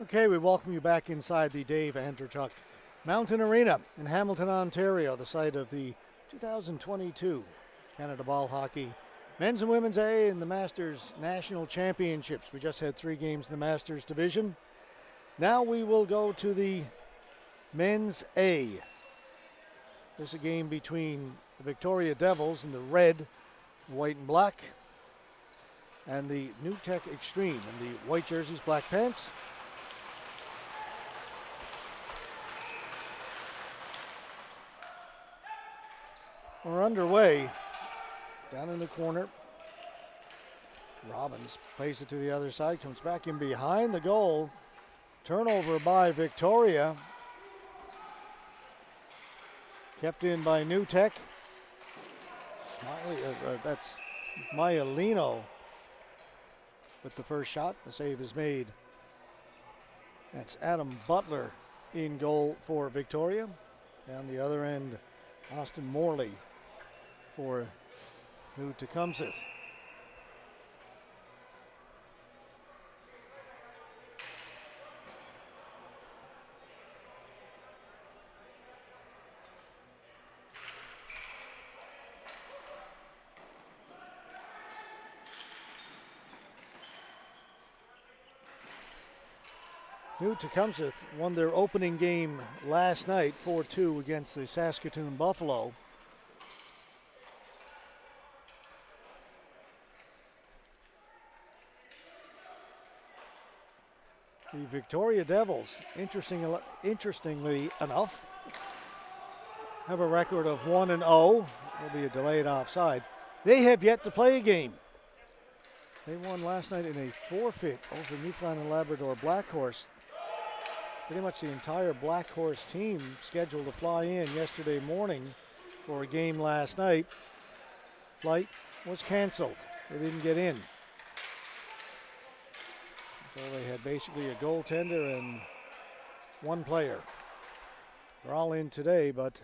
Okay, we welcome you back inside the Dave Andrechuk Mountain Arena in Hamilton, Ontario, the site of the 2022 Canada Ball Hockey Men's and Women's A and the Masters National Championships. We just had 3 games in the Masters division. Now we will go to the Men's A. This is a game between the Victoria Devils in the red, white, and black, and the New Tech Extreme in the white jerseys, black pants. We're underway. Down in the corner. Robbins plays it to the other side, comes back in behind the goal. Turnover by Victoria. Kept in by New Tech. Smiley, that's Maialino with the first shot. The save is made. That's Adam Butler in goal for Victoria. Down the other end, Austin Morley for New Tecumseth. New Tecumseth won their opening game last night 4-2 against the Saskatoon Buffalo. The Victoria Devils, interestingly enough, have a record of 1-0. There'll be a delayed offside. They have yet to play a game. They won last night in a forfeit over Newfoundland and Labrador Black Horse. Pretty much the entire Black Horse team scheduled to fly in yesterday morning for a game last night. Flight was canceled. They didn't get in. So they had basically a goaltender and one player. They're all in today, but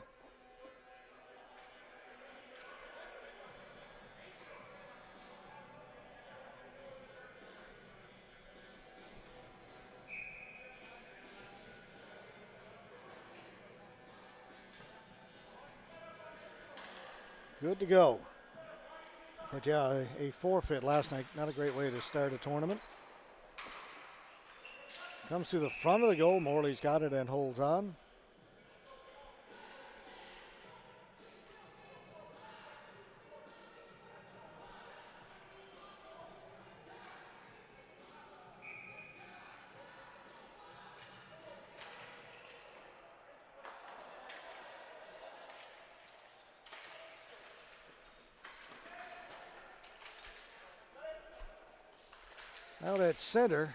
good to go. But yeah, a forfeit last night, not a great way to start a tournament. Comes to the front of the goal. Morley's got it and holds on. Out at center.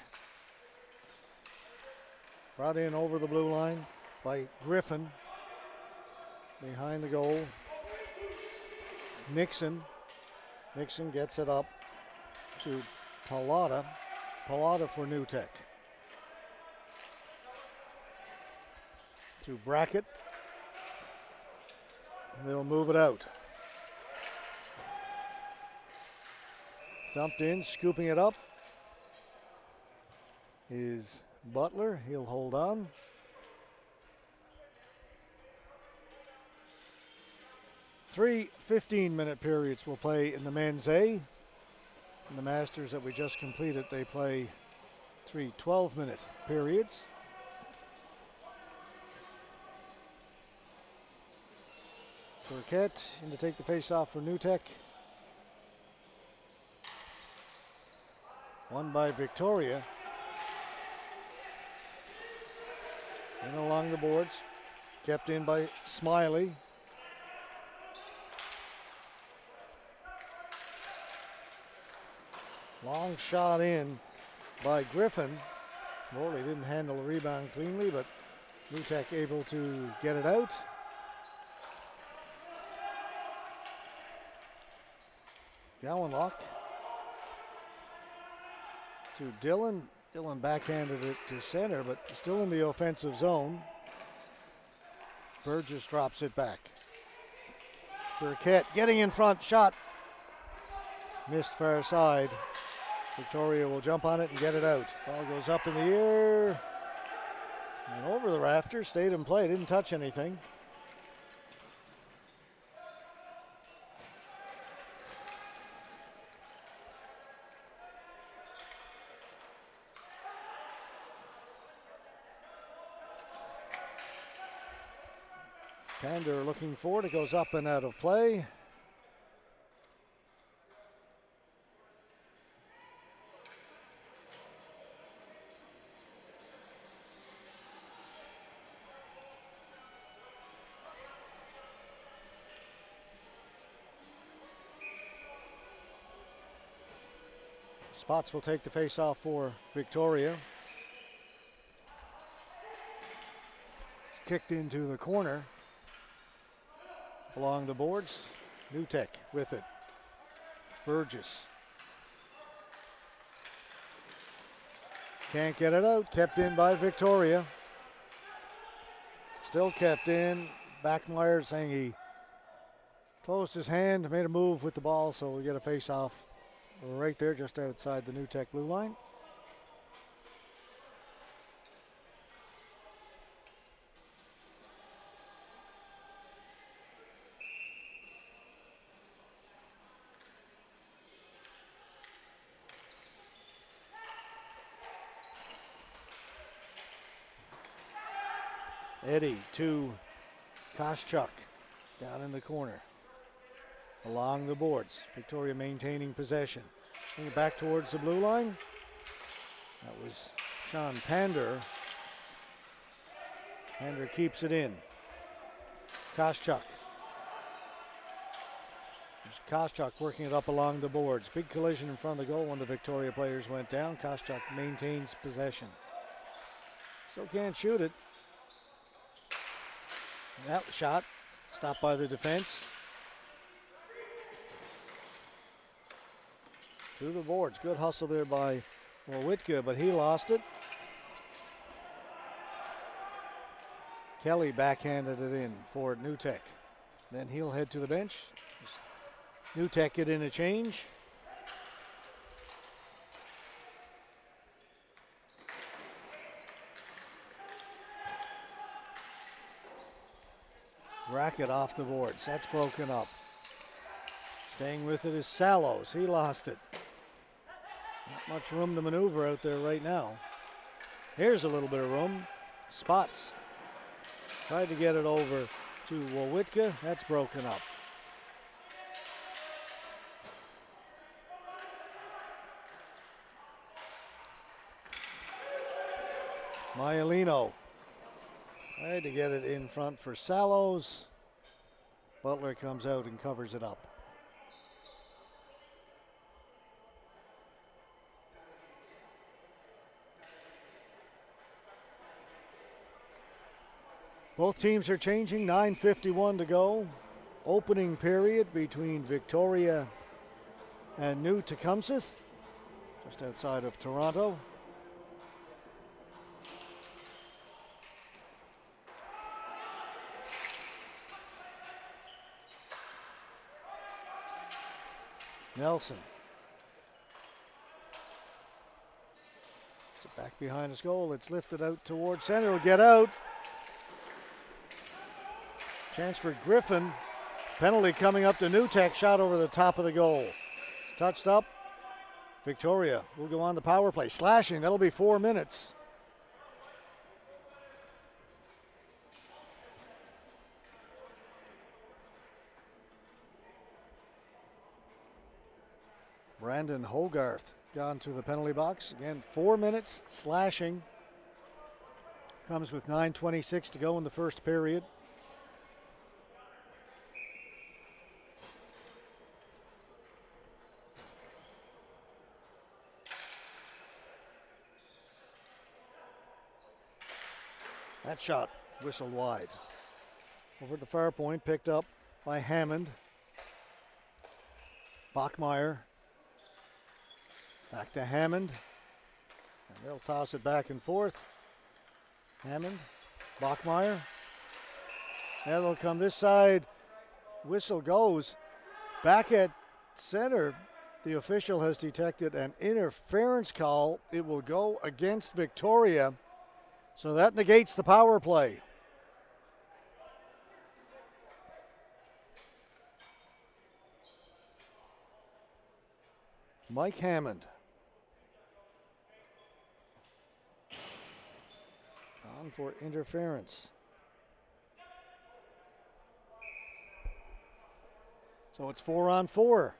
Brought in over the blue line by Griffin. Behind the goal. It's Nixon. Nixon gets it up to Pallotta. Pallotta for New Tech. To Brackett. They'll move it out. Dumped in, scooping it up is Butler. He'll hold on. Three 15-minute periods will play in the men's A. In the Masters that we just completed, they play 3 12-minute periods. Burkett in to take the face-off for New Tech. Won by Victoria. In along the boards. Kept in by Smiley. Long shot in by Griffin. Morley didn't handle the rebound cleanly, but New Tech able to get it out. Gowanlock to Dillon. Dillon backhanded it to center, but still in the offensive zone. Burgess drops it back. Burkett getting in front, shot. Missed far side. Victoria will jump on it and get it out. Ball goes up in the air. And over the rafters, stayed in play, didn't touch anything. Pander looking for it. It goes up and out of play. Spots will take the face-off for Victoria. It's kicked into the corner. Along the boards, Nutek with it. Burgess. Can't get it out, kept in by Victoria. Still kept in. Bachmeier saying he closed his hand, made a move with the ball, so we get a face-off right there just outside the Nutek blue line. Eddie to Koschuk down in the corner. Along the boards. Victoria maintaining possession. Bring it back towards the blue line. That was Sean Pander. Pander keeps it in. Koschuk. Koschuk working it up along the boards. Big collision in front of the goal when the Victoria players went down. Koschuk maintains possession. Still can't shoot it. That shot stopped by the defense. To the boards. Good hustle there by Wojtka, but he lost it. Kelly backhanded it in for Nutek. Then he'll head to the bench. Nutek get in a change. Racket off the boards. That's broken up. Staying with it is Sallows. He lost it. Not much room to maneuver out there right now. Here's a little bit of room. Spots. Tried to get it over to Wojtka. That's broken up. Maialino tried to get it in front for Sallows. Butler comes out and covers it up. Both teams are changing, 9:51 to go. Opening period between Victoria and New Tecumseth, just outside of Toronto. Nelson. Back behind his goal. It's lifted out towards center. It'll get out. Chance for Griffin. Penalty coming up to Nutek. Shot over the top of the goal. Touched up. Victoria will go on the power play. Slashing. That'll be 4 minutes. Brandon Hogarth gone to the penalty box. Again, 4 minutes. Slashing. Comes with 9:26 to go in the first period. That shot whistled wide. Over at the far point, picked up by Hammond. Bachmeier. Back to Hammond. And they'll toss it back and forth. Hammond, Bachmeier. Now they'll come this side. Whistle goes. Back at center, the official has detected an interference call. It will go against Victoria. So that negates the power play. Mike Hammond. On for interference. So it's 4-on-4.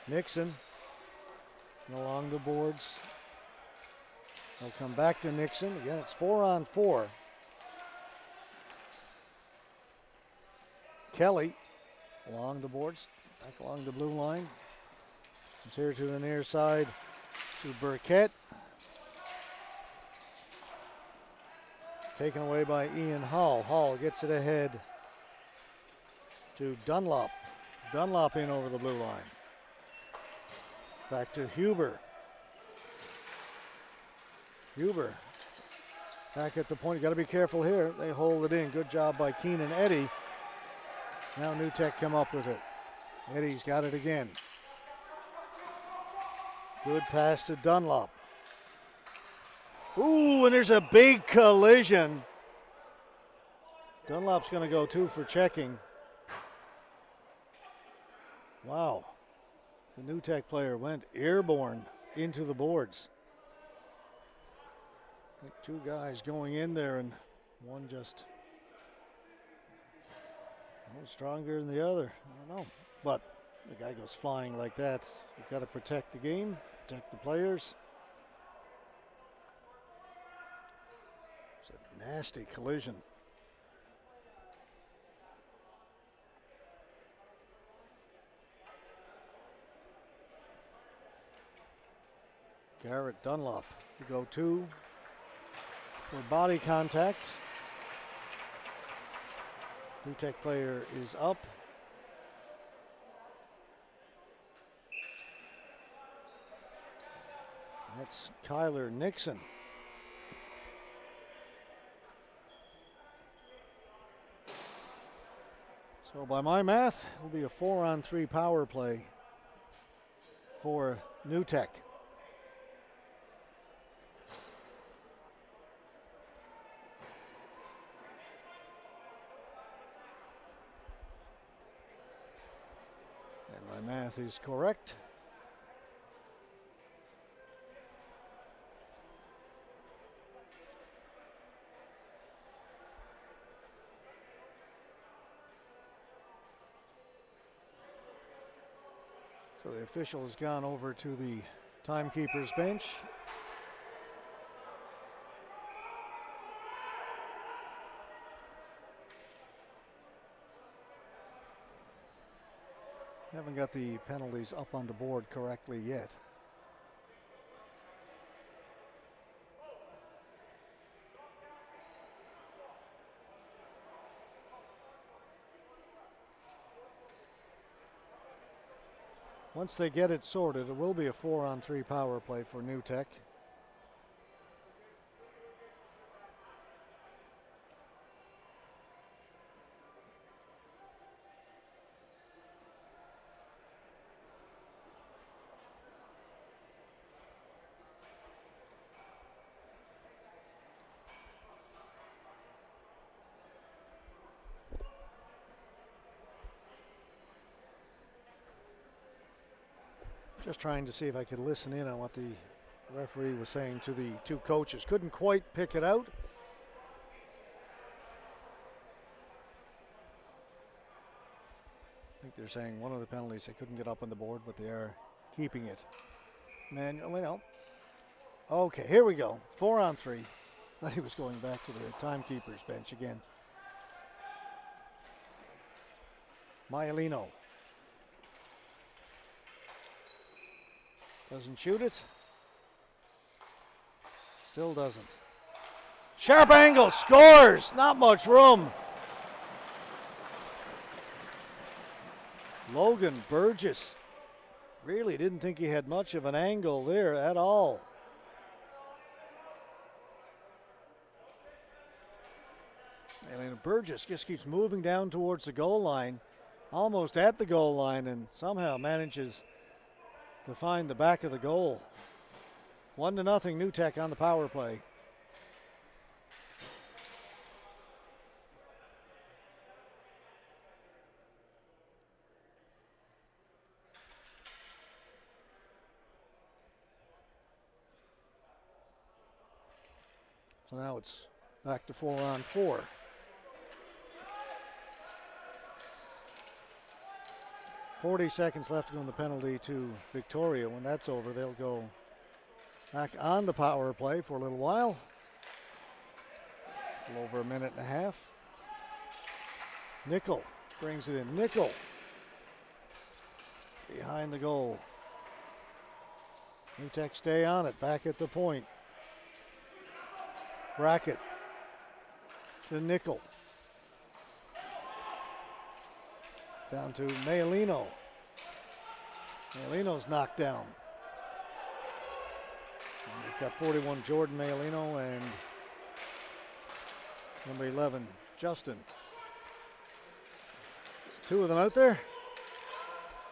Nixon along the boards. They'll come back to Nixon. Again, it's 4-on-4. Kelly along the boards, back along the blue line. Comes here to the near side to Burkett. Taken away by Ian Hall. Hall gets it ahead to Dunlop. Dunlop in over the blue line. Back to Huber. Huber back at the point. You got to be careful here. They hold it in. Good job by Keenan Eddy. Now New Tech come up with it. Eddy's got it again. Good pass to Dunlop. Ooh, and there's a big collision. Dunlop's going to go 2 for checking. Wow. The New Tech player went airborne into the boards. I think 2 guys going in there and one just a little stronger than the other. I don't know. But the guy goes flying like that. You've got to protect the game, protect the players. It's a nasty collision. Garrett Dunlop to go 2 for body contact. New Tech player is up. That's Kyler Nixon. So by my math, it'll be a 4-on-3 power play for New Tech. And my math is correct. So the official has gone over to the timekeeper's bench. Haven't got the penalties up on the board correctly yet. Once they get it sorted, it will be a 4-on-3 power play for New Tech. Just trying to see if I could listen in on what the referee was saying to the 2 coaches. Couldn't quite pick it out. I think they're saying one of the penalties they couldn't get up on the board, but they are keeping it manually. No. Okay, here we go. 4-on-3. Thought he was going back to the timekeeper's bench again. Maialino. Doesn't shoot it. Still doesn't. Sharp angle, scores! Not much room. Logan Burgess really didn't think he had much of an angle there at all. And Burgess just keeps moving down towards the goal line, almost at the goal line, and somehow manages to find the back of the goal. 1-0 New Tech on the power play. So now it's back to 4-on-4. .40 seconds left to go in the penalty to Victoria. When that's over, they'll go back on the power play for a little while. A little over a minute and a half. Nickel brings it in. Nickel behind the goal. New Tech stay on it, back at the point. Brackett to Nickel. Down to Mayalino. Mayalino's knocked down. And we've got 41 Jordan Mayalino and number 11 Justin. Two of them out there.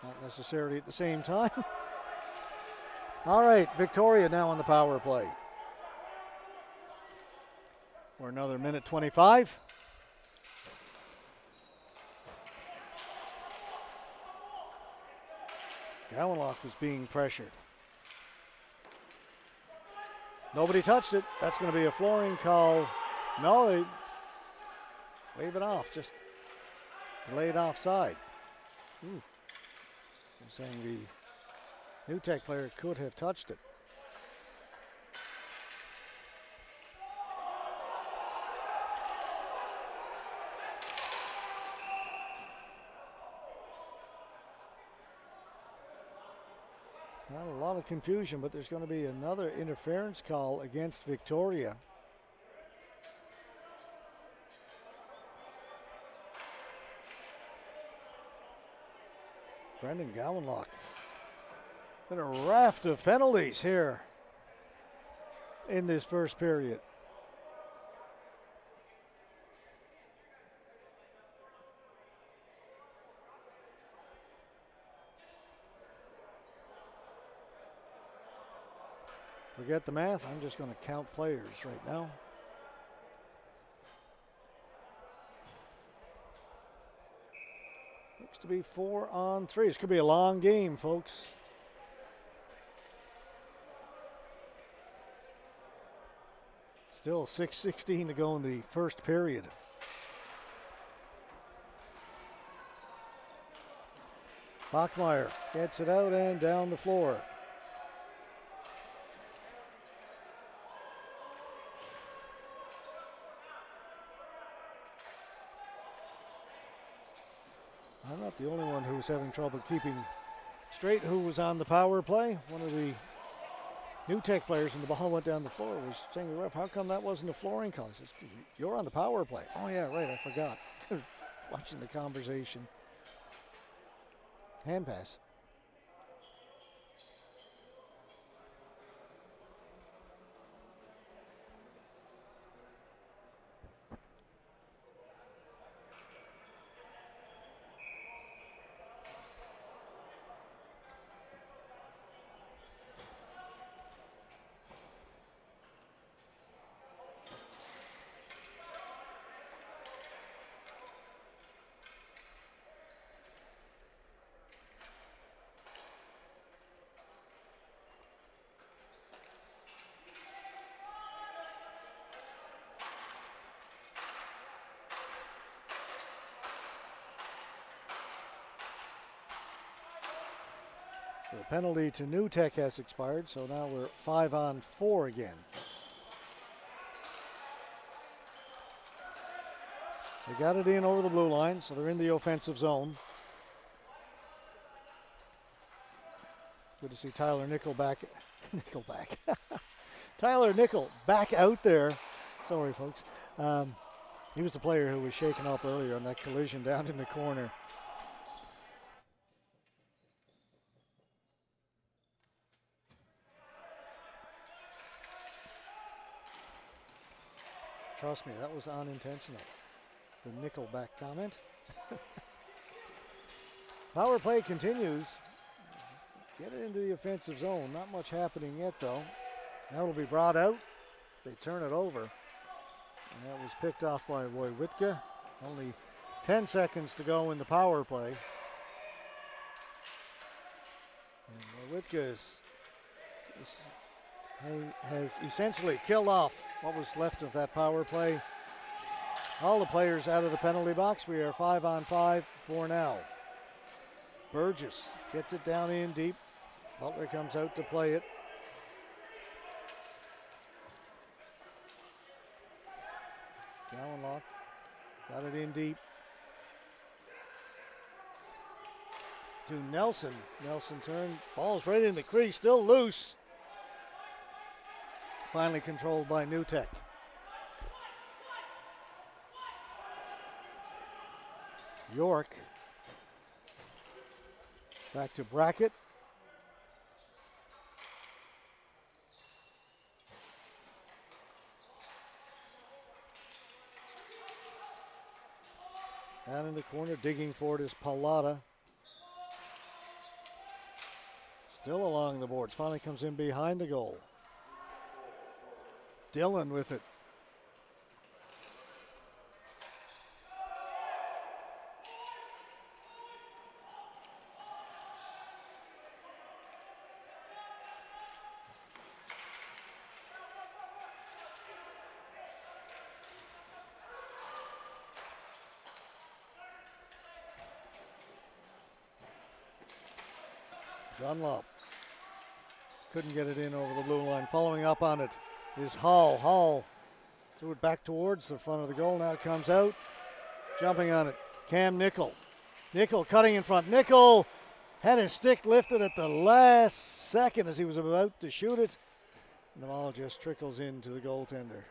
Not necessarily at the same time. All right, Victoria now on the power play. For another minute 25. Gowanlock was being pressured. Nobody touched it. That's going to be a flooring call. No, they wave it off. Just delayed offside. I'm saying the New Tech player could have touched it. Not a lot of confusion, but there's going to be another interference call against Victoria. Brendan Gowanlock. Been a raft of penalties here in this first period. Forget the math, I'm just going to count players right now. Looks to be 4-on-3. This could be a long game, folks. Still 6:16 to go in the first period. Bachmeyer gets it out and down the floor. I'm not the only one who's having trouble keeping straight who was on the power play. One of the New Tech players, when the ball went down the floor, was saying to the ref, how come that wasn't a flooring call? He says, you're on the power play. Oh, yeah, right, I forgot. Watching the conversation. Hand pass. The penalty to New Tech has expired, so now we're 5-on-4 again. They got it in over the blue line, so they're in the offensive zone. Good to see Tyler Nickel back. Tyler Nickel back out there. Sorry, folks. He was the player who was shaken up earlier on that collision down in the corner. Trust me, that was unintentional. the Nickelback comment. Power play continues. Get it into the offensive zone. Not much happening yet, though. Now it'll be brought out as they turn it over. And that was picked off by Wojciechowski. Only 10 seconds to go in the power play. And Wojciechowski has essentially killed off what was left of that power play. All the players out of the penalty box. We are 5-on-5 for now. Burgess gets it down in deep. Butler comes out to play it. Gowanlock got it in deep. To Nelson. Nelson turned. Ball's right in the crease. Still loose. Finally controlled by Newtek. York. Back to Brackett. Down in the corner, digging for it is Pallotta. Still along the boards. Finally comes in behind the goal. Dillon with it. Dunlop couldn't get it in over the blue line. Following up on it is Hall. Hall threw it back towards the front of the goal. Now it comes out. Jumping on it, Cam Nickel. Nickel cutting in front. Nickel had his stick lifted at the last second as he was about to shoot it. And the ball just trickles into the goaltender.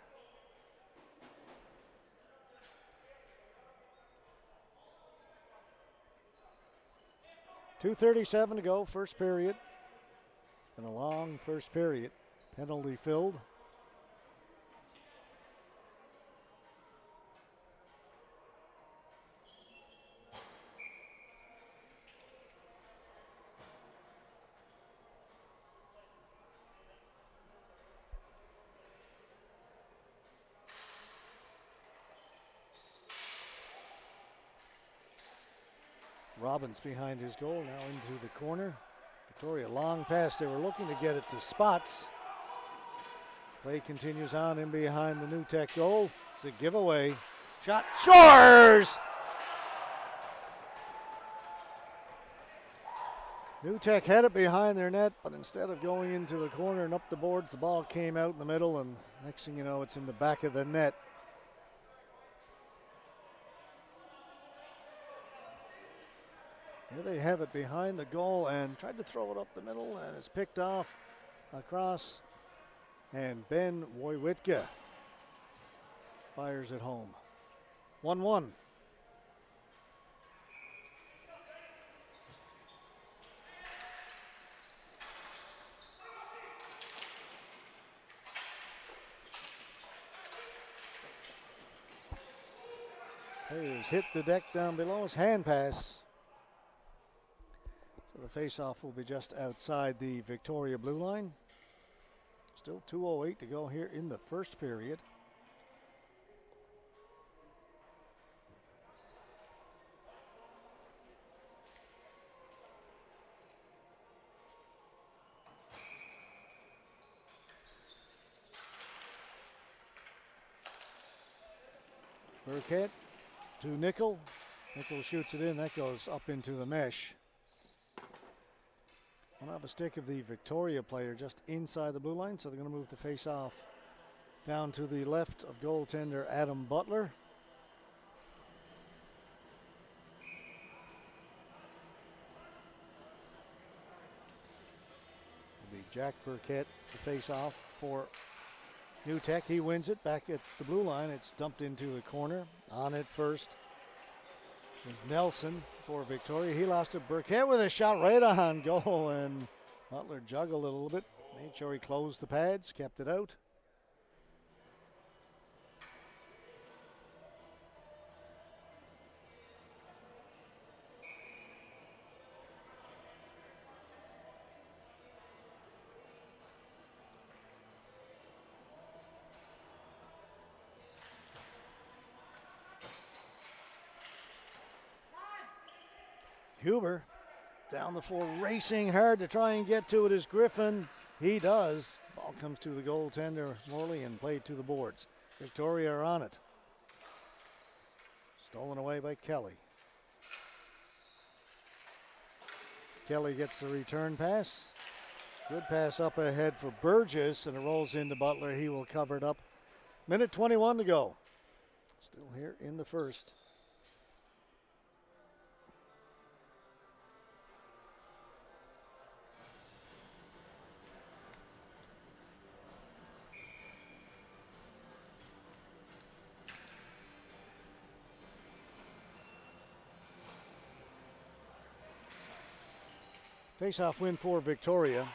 .237 to go, first period. And a long first period. Penalty filled. Robbins behind his goal, now into the corner. Victoria, long pass. They were looking to get it to Spots. Play continues on in behind the Newtek goal. It's a giveaway. Shot, scores! Newtek had it behind their net, but instead of going into the corner and up the boards, the ball came out in the middle, and next thing you know, it's in the back of the net. Here they have it behind the goal and tried to throw it up the middle, and it's picked off across. And Ben Wojciechowski fires it home. 1-1. Hayes hit the deck down below. His hand pass. So the faceoff will be just outside the Victoria blue line. Still 2:08 to go here in the first period. Burkett to Nickel. Nickel shoots it in. That goes up into the mesh. One off a stick of the Victoria player just inside the blue line, so they're going to move the face-off down to the left of goaltender Adam Butler. It'll be Jack Burkett, the face-off for Newtek. He wins it back at the blue line. It's dumped into the corner. On it first is Nelson for Victoria. He lost it. Burkett with a shot right on goal, and Butler juggled it a little bit. Made sure he closed the pads, kept it out. Huber down the floor, racing hard to try and get to it is Griffin. He does. Ball comes to the goaltender, Morley, and played to the boards. Victoria are on it. Stolen away by Kelly. Kelly gets the return pass. Good pass up ahead for Burgess, and it rolls into Butler. He will cover it up. Minute 21 to go. Still here in the first. Face-off win for Victoria.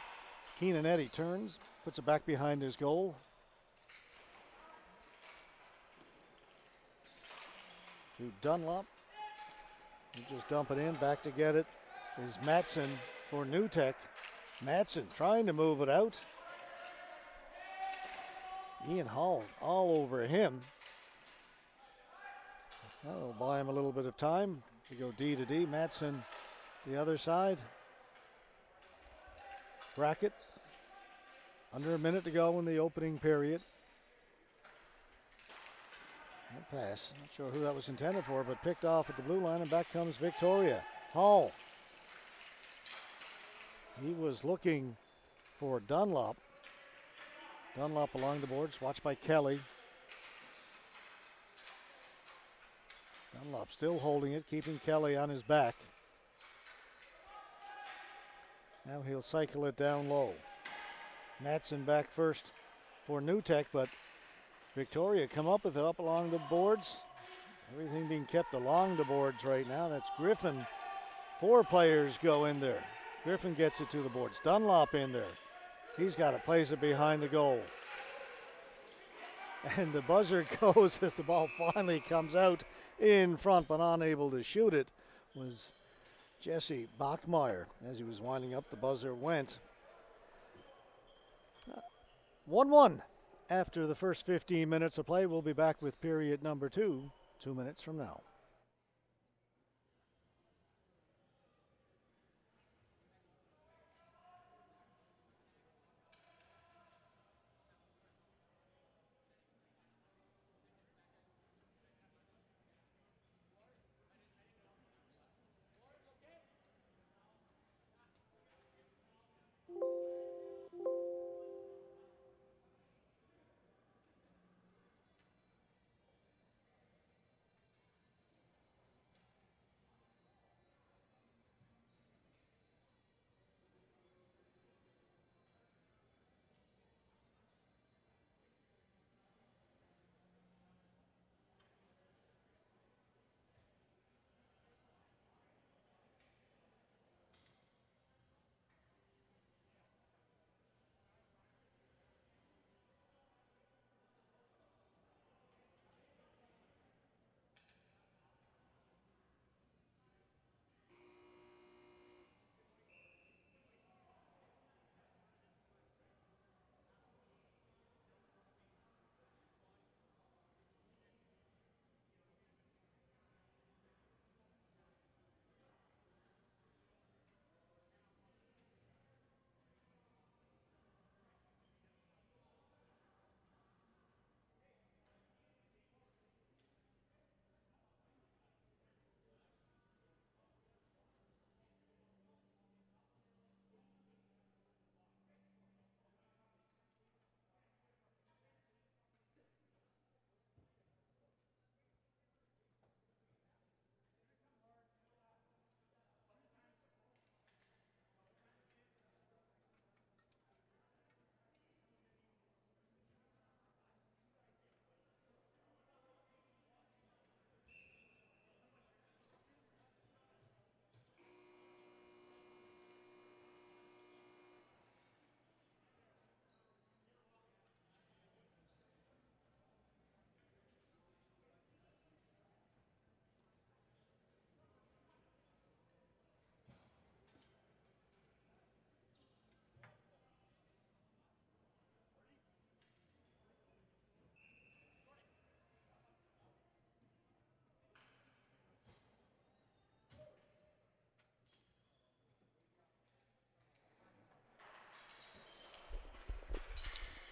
Keenan Eddy turns, puts it back behind his goal. To Dunlop. You just dump it in, back to get it is Matson for New Tech. Matson trying to move it out. Ian Hall all over him. That'll buy him a little bit of time to go D to D. Matson the other side. Brackett. Under a minute to go in the opening period. No pass. Not sure who that was intended for, but picked off at the blue line, and back comes Victoria. Hall. He was looking for Dunlop. Dunlop along the boards, watched by Kelly. Dunlop still holding it, keeping Kelly on his back. Now he'll cycle it down low. Matson back first for New Tech, but Victoria come up with it up along the boards. Everything being kept along the boards right now. That's Griffin. 4 players go in there. Griffin gets it to the boards. Dunlop in there. He's got it, plays it behind the goal. And the buzzer goes as the ball finally comes out in front, but unable to shoot it was Jesse Bachmeyer. As he was winding up, the buzzer went. 1-1 after the first 15 minutes of play. We'll be back with period number 2 minutes from now.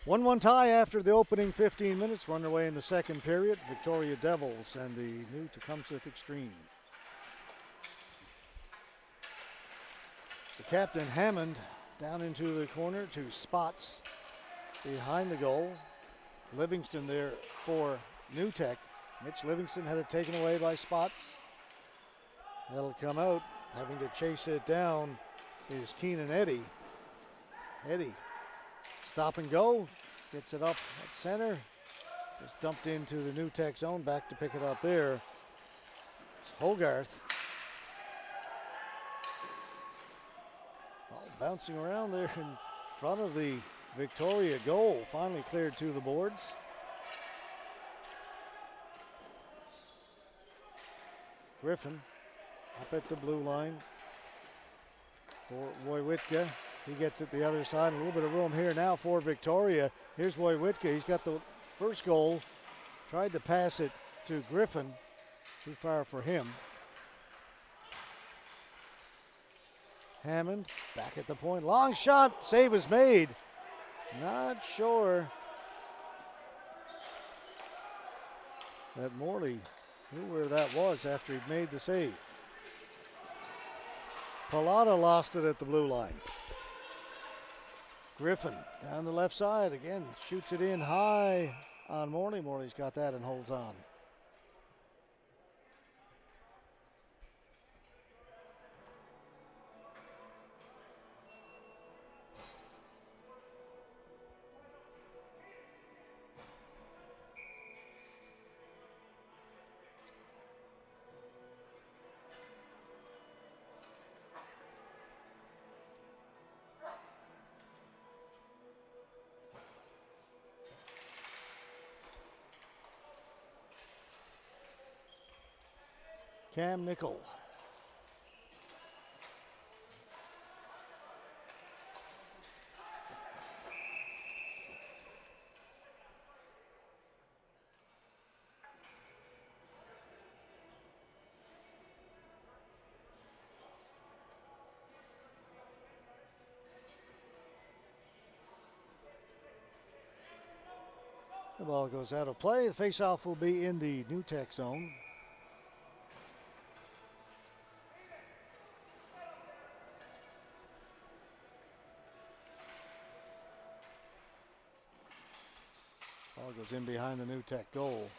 1-1 tie after the opening 15 minutes. We're underway in the second period. Victoria Devils and the new Tecumseh Extreme. The captain Hammond down into the corner to Spots behind the goal. Livingston there for New Tech. Mitch Livingston had it taken away by Spots. That'll come out. Having to chase it down is Keenan Eddy. Eddy, stop and go. Gets it up at center. Just dumped into the New Tech zone. Back to pick it up there. It's Hogarth. Ball bouncing around there in front of the Victoria goal. Finally cleared to the boards. Griffin up at the blue line for Wojciechowski. He gets it the other side. A little bit of room here now for Victoria. Here's Wojciechowski. He's got the first goal. Tried to pass it to Griffin. Too far for him. Hammond back at the point. Long shot. Save is made. Not sure that Morley knew where that was after he'd made the save. Pallotta lost it at the blue line. Griffin down the left side again, shoots it in high on Morley. Morley's got that and holds on. Cam Nickel. The ball goes out of play. The faceoff will be in the New Tech zone. Ball goes in behind the New Tech goal.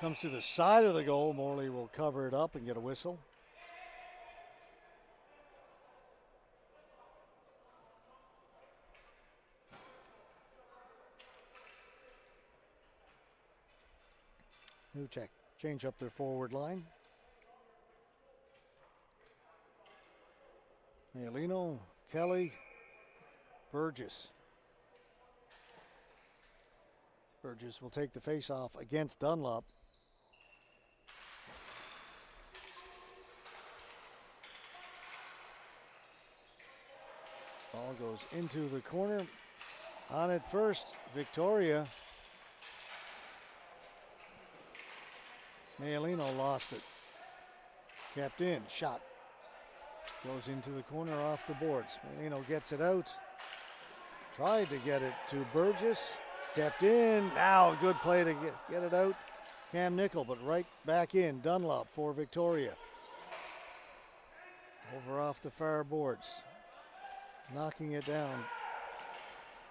Comes to the side of the goal. Morley will cover it up and get a whistle. New Tech change up their forward line. Mayalino, Kelly, Burgess. Burgess will take the face-off against Dunlop. Ball goes into the corner. On it first, Victoria. Mayalino lost it. Kept in, shot. Goes into the corner off the boards. Mayalino gets it out. Tried to get it to Burgess. Stepped in. Now a good play to get it out. Cam Nickel, but right back in. Dunlop for Victoria. Over off the far boards. Knocking it down.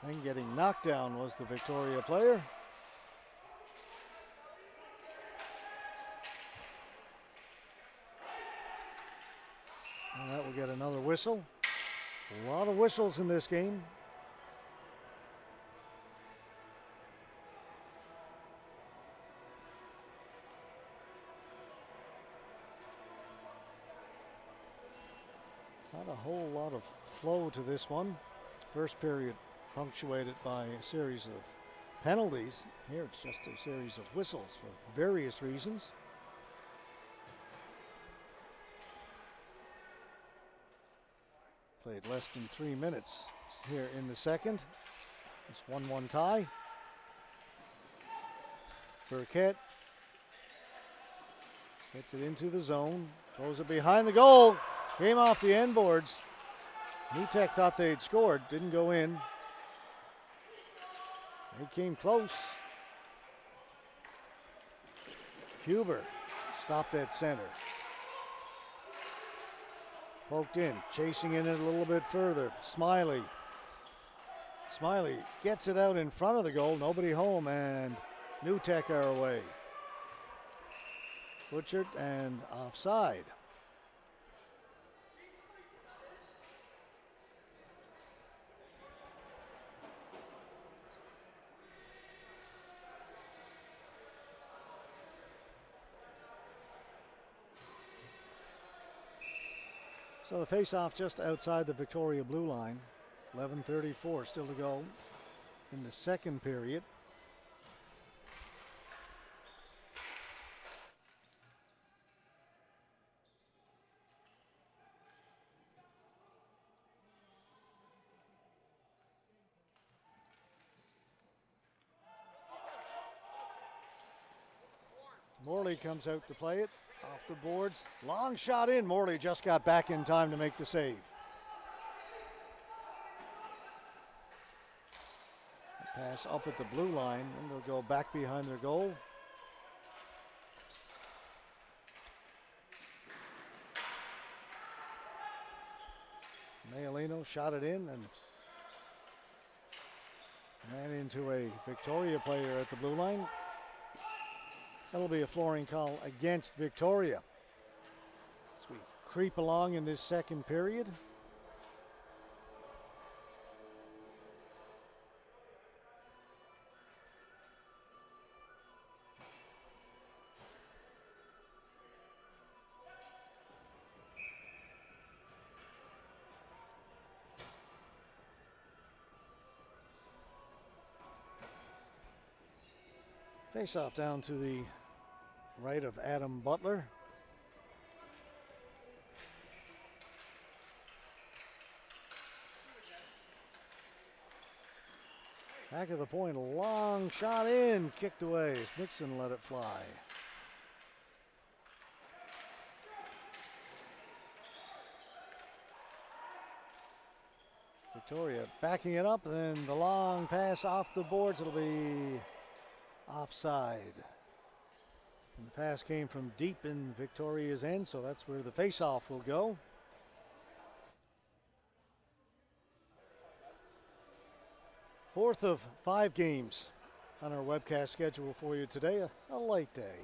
Then getting knocked down was the Victoria player. And that will get another whistle. A lot of whistles in this game. Not a whole lot of flow to this one. First period punctuated by a series of penalties. Here it's just a series of whistles for various reasons. Played less than 3 minutes here in the second. It's 1-1 tie. Burkett gets it into the zone, throws it behind the goal. Came off the end boards. New Tech thought they'd scored, didn't go in. He came close. Huber stopped at center. Poked in, chasing in it a little bit further. Smiley. Smiley gets it out in front of the goal. Nobody home, and New Tech are away. Butchered and offside. So the face-off just outside the Victoria blue line. 11:34 still to go in the second period. Morley comes out to play it off the boards. Long shot in. Morley just got back in time to make the save. Pass up at the blue line, and they'll go back behind their goal. Mayalino shot it in and ran into a Victoria player at the blue line. That'll be a flooring call against Victoria. As we creep along in this second period. Face-off down to the right of Adam Butler. Back of the point, a long shot in, kicked away as Nixon let it fly. Victoria backing it up, and then the long pass off the boards. It'll be offside. And the pass came from deep in Victoria's end, so that's where the face-off will go. Fourth of 5 games on our webcast schedule for you today, a light day.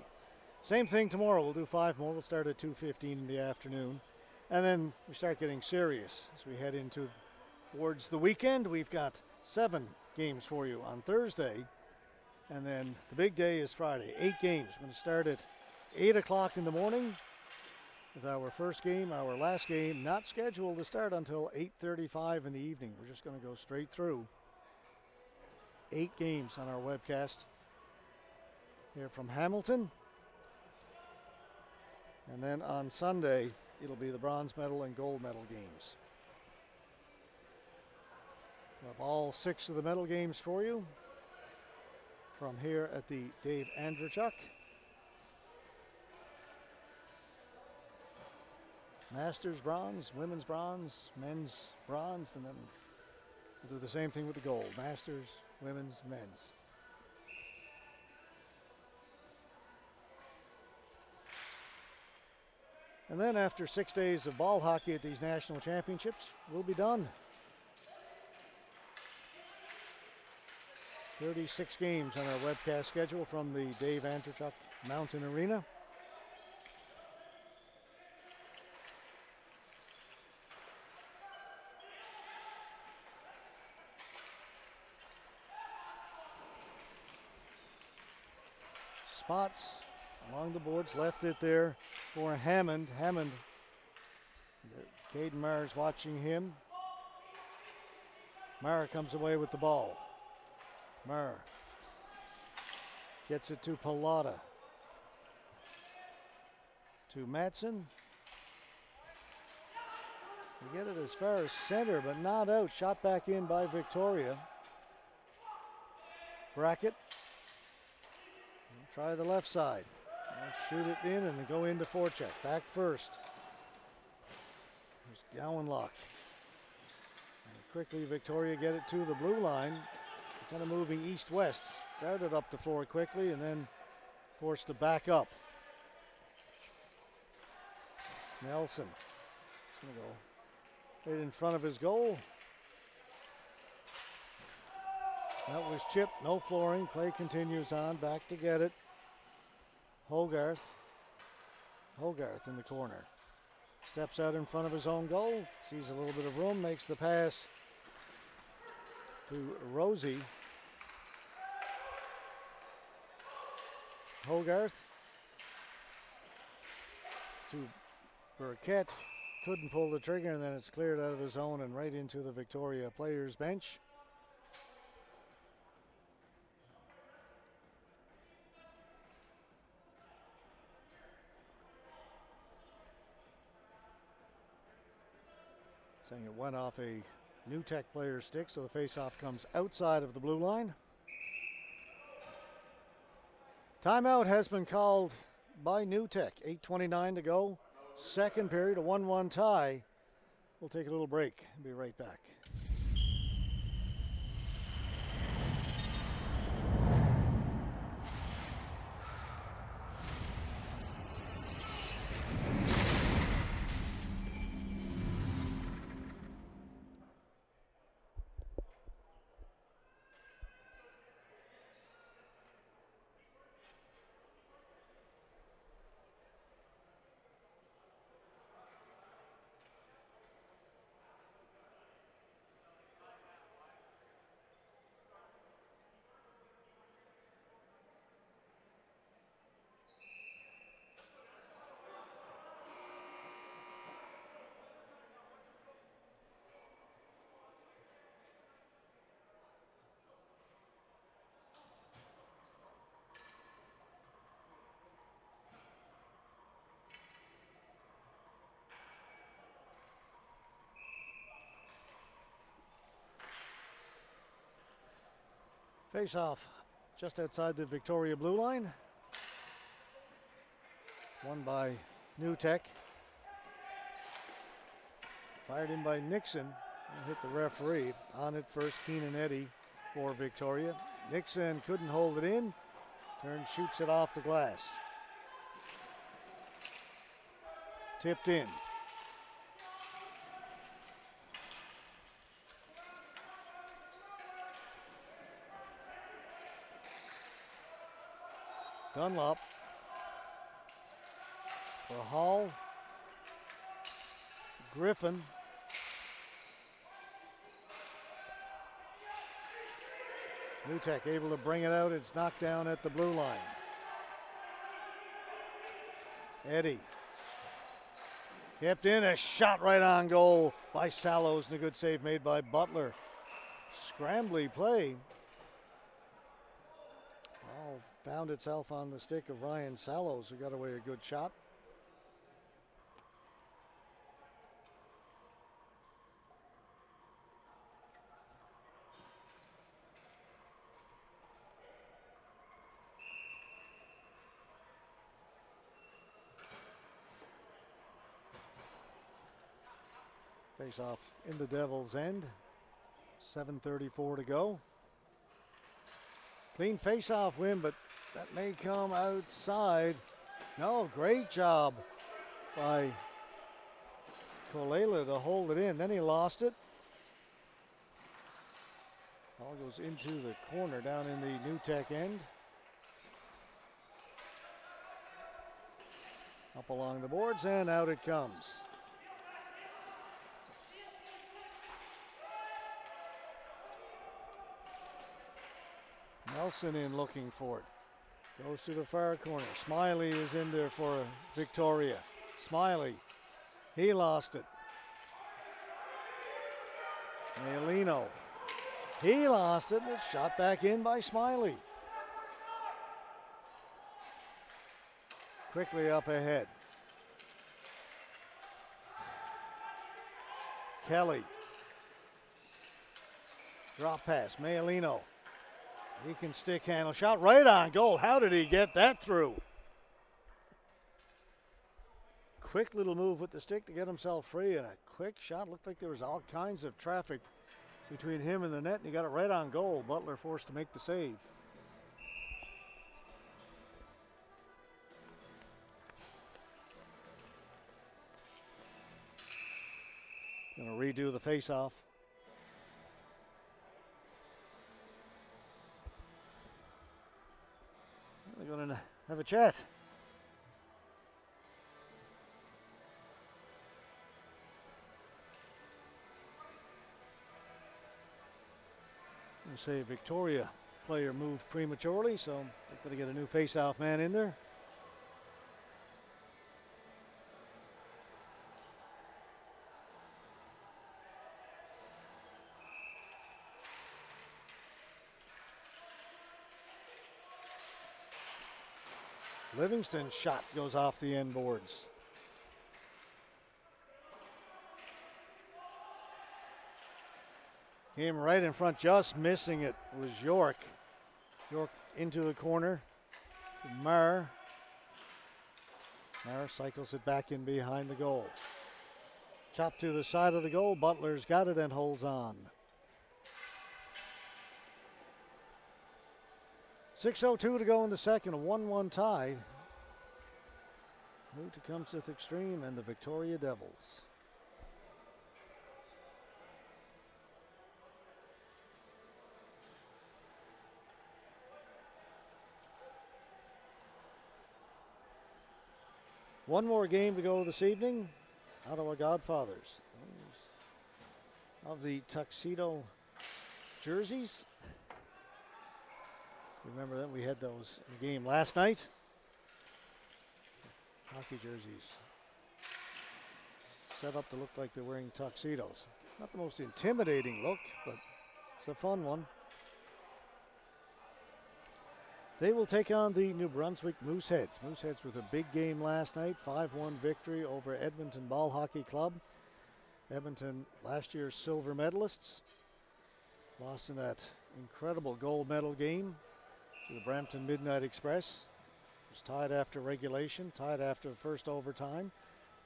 Same thing tomorrow, we'll do 5 more. We'll start at 2:15 in the afternoon. And then we start getting serious as we head into towards the weekend. We've got 7 games for you on Thursday. And then the big day is Friday. 8 games. We're going to start at 8 o'clock in the morning with our first game. Our last game not scheduled to start until 8:35 in the evening. We're just going to go straight through 8 games on our webcast here from Hamilton. And then on Sunday, it'll be the bronze medal and gold medal games. We'll have all 6 of the medal games for you from here at the Dave Andreychuk. Masters bronze, women's bronze, men's bronze, and then we'll do the same thing with the gold. Masters, women's, men's. And then after 6 days of ball hockey at these national championships, we'll be done. 36 games on our webcast schedule from the Dave Andreychuk Mountain Arena. Spots along the boards, left it there for Hammond. Hammond, Caden Marr's watching him. Marr comes away with the ball. Marr gets it to Pallotta. To Matson. They get it as far as center, but not out. Shot back in by Victoria. Brackett. Try the left side. Shoot it in and then go into forecheck. Back first. There's Gowanlock. And quickly Victoria get it to the blue line. kind of moving east-west. Started up the floor quickly and then forced to back up. Nelson is going to go right in front of his goal. That was chipped, no flooring. Play continues on, back to get it. Hogarth in the corner. Steps out in front of his own goal, sees a little bit of room, makes the pass to Rosie. Hogarth to Burkett. Couldn't pull the trigger, and then it's cleared out of the zone and right into the Victoria players' bench. Saying it went off a New Tech player's stick, so the face-off comes outside of the blue line. Timeout has been called by New Tech. 8:29 to go. Second period, a 1-1 tie. We'll take a little break and be right back. Face off just outside the Victoria blue line. Won by New Tech. Fired in by Nixon and hit the referee. On it first, Keenan Eddy for Victoria. Nixon couldn't hold it in. Turns, shoots it off the glass. Tipped in. Dunlop for Hall. Griffin. New Tech able to bring it out. It's knocked down at the blue line. Eddy. Kept in, a shot right on goal by Sallows, and a good save made by Butler. Scrambly play. Ball found itself on the stick of Ryan Sallows, who got away a good shot. Face off in the Devil's end. 7:34 to go. Clean face-off win, but that may come outside. No, great job by Kolela to hold it in. Then he lost it. Ball goes into the corner down in the New Tech end. Up along the boards and out it comes. Nelson in looking for it. Goes to the far corner. Smiley is in there for Victoria. Smiley. He lost it. Mailino. He lost it, and it's shot back in by Smiley. Quickly up ahead. Kelly. Drop pass. Mailino. He can stick handle. Shot right on goal. How did he get that through? Quick little move with the stick to get himself free, and a quick shot. Looked like there was all kinds of traffic between him and the net, and he got it right on goal. Butler forced to make the save. Going to redo the face-off. They're going to have a chat. Say Victoria player moved prematurely, so they're going to get a new face-off man in there. Livingston's shot goes off the end boards. Came right in front, just missing it was York. York into the corner. Marr. Marr cycles it back in behind the goal. Chopped to the side of the goal. Butler's got it and holds on. 6:02 to go in the second, a 1-1 tie. Move to Cumseth Extreme and the Victoria Devils. One more game to go this evening. Ottawa Godfathers. Those of the tuxedo jerseys. Remember that we had those in the game last night. Hockey jerseys. Set up to look like they're wearing tuxedos. Not the most intimidating look, but it's a fun one. They will take on the New Brunswick Mooseheads. Mooseheads with a big game last night, 5-1 victory over Edmonton Ball Hockey Club. Edmonton, last year's silver medalists, lost in that incredible gold medal game to the Brampton Midnight Express. It was tied after regulation, tied after the first overtime,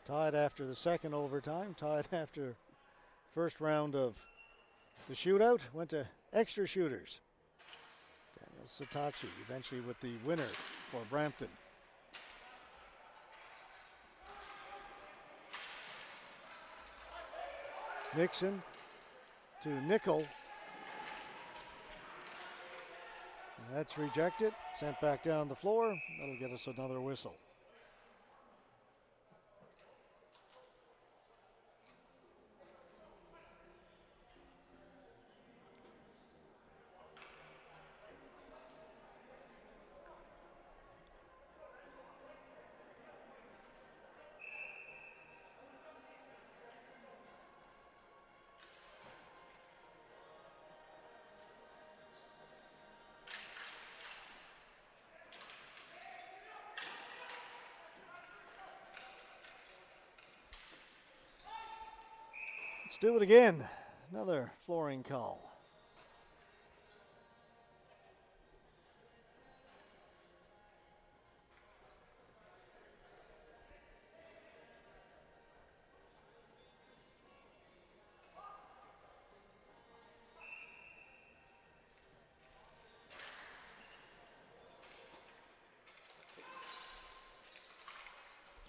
tied after the second overtime, tied after first round of the shootout, went to extra shooters. Satachi eventually with the winner for Brampton. Nixon to Nickel. And that's rejected, sent back down the floor. That'll get us another whistle. Let's do it again. Another flooring call.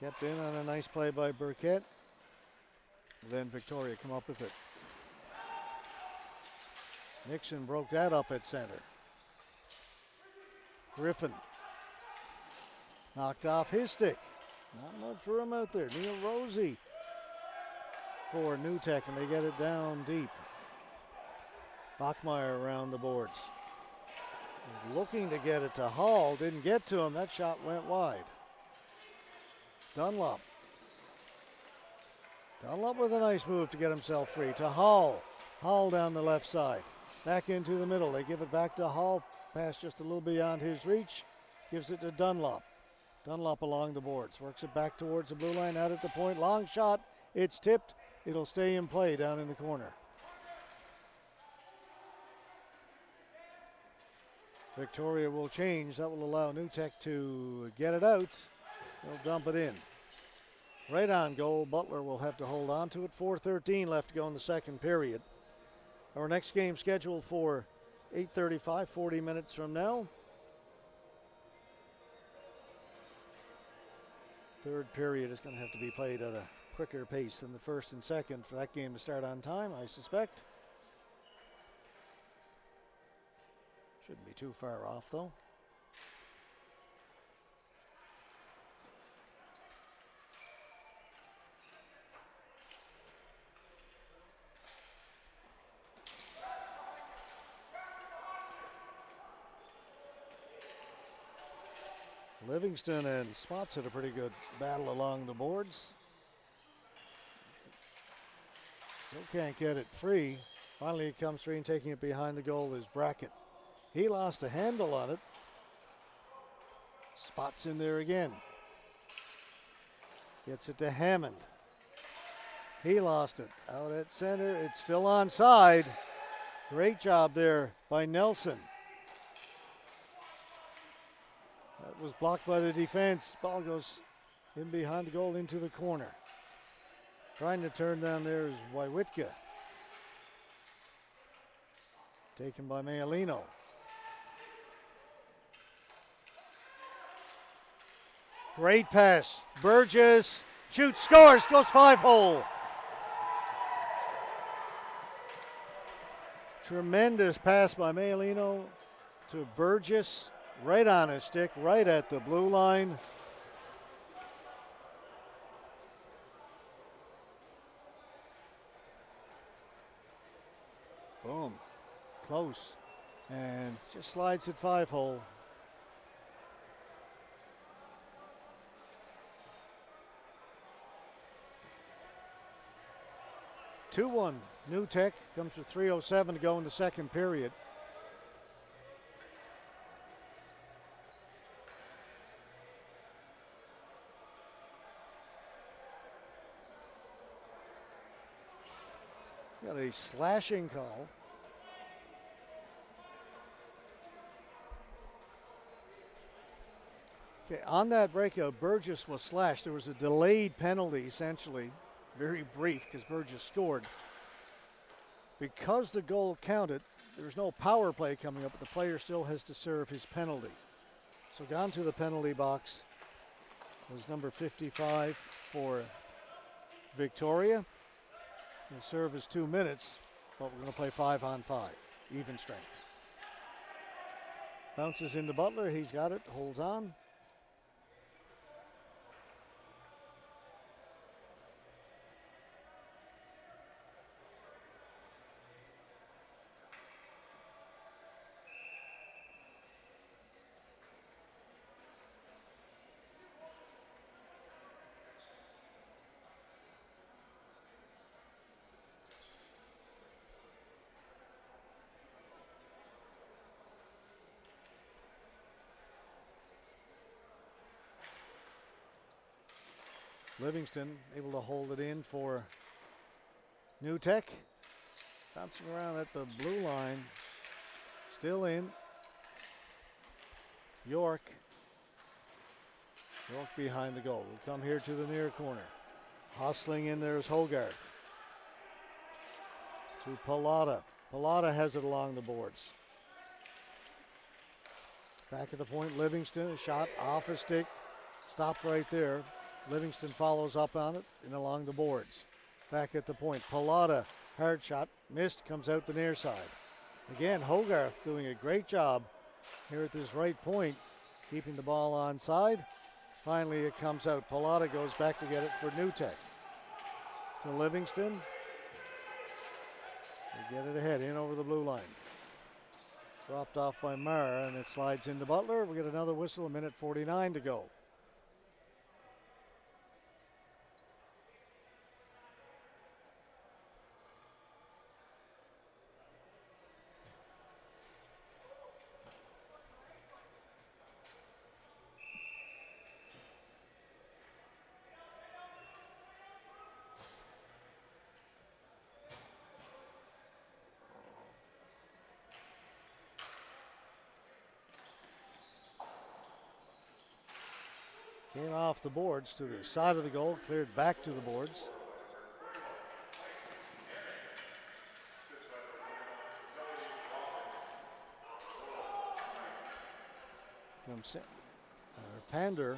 Kept in on a nice play by Burkett. Then Victoria come up with it. Nixon broke that up at center. Griffin knocked off his stick. Not much room out there. Neil Rosie for New Tech, and they get it down deep. Bachmeyer around the boards. Looking to get it to Hall, didn't get to him. That shot went wide. Dunlop. Dunlop with a nice move to get himself free. To Hall. Hall down the left side. Back into the middle. They give it back to Hall. Pass just a little beyond his reach. Gives it to Dunlop. Dunlop along the boards. Works it back towards the blue line. Out at the point. Long shot. It's tipped. It'll stay in play down in the corner. Victoria will change. That will allow New Tech to get it out. They'll dump it in. Right on goal. Butler will have to hold on to it. 4:13 left to go in the second period. Our next game scheduled for 8:35, 40 minutes from now. Third period is going to have to be played at a quicker pace than the first and second for that game to start on time, I suspect. Shouldn't be too far off, though. Livingston and Spots had a pretty good battle along the boards. Still can't get it free. Finally it comes free, and taking it behind the goal is Brackett. He lost the handle on it. Spots in there again. Gets it to Hammond. He lost it. Out at center. It's still onside. Great job there by Nelson. That was blocked by the defense. Ball goes in behind the goal into the corner. Trying to turn down there is Wojciechowski. Taken by Maialino. Great pass. Burgess shoots, scores, goes 5-hole. Tremendous pass by Maialino to Burgess. Right on his stick, right at the blue line. Boom. Close. And just slides it 5-hole. (2-1). New Tech comes with 3:07 to go in the second period. Got a slashing call. Okay, on that breakout, Burgess was slashed. There was a delayed penalty, essentially, very brief, because Burgess scored. Because the goal counted, there's no power play coming up, but the player still has to serve his penalty. So gone to the penalty box was number 55 for Victoria. The serve is 2 minutes, but we're going to play 5-on-5, even strength. Bounces into Butler, he's got it, holds on. Livingston able to hold it in for New Tech. Bouncing around at the blue line. Still in. York. York behind the goal. We'll come here to the near corner. Hustling in there is Hogarth. To Pallotta. Pallotta has it along the boards. Back at the point, Livingston. A shot off his stick. Stopped right there. Livingston follows up on it and along the boards. Back at the point, Pallotta, hard shot, missed, comes out the near side. Again, Hogarth doing a great job here at this right point, keeping the ball onside. Finally, it comes out. Pallotta goes back to get it for New Tech. To Livingston. They get it ahead, in over the blue line. Dropped off by Mara, and it slides into Butler. We get another whistle, 1:49 to go. Came off the boards to the side of the goal, cleared back to the boards. Pander,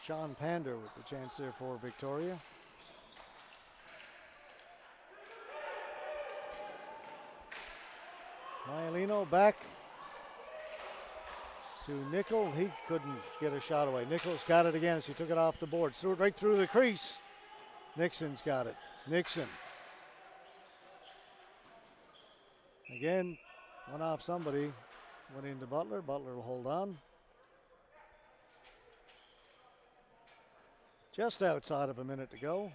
Sean Pander with the chance there for Victoria. Maialino back to Nickel. He couldn't get a shot away. Nickel's got it again as he took it off the board. Threw it right through the crease. Nixon's got it. Nixon. Again, went off somebody. Went into Butler. Butler will hold on. Just outside of a minute to go.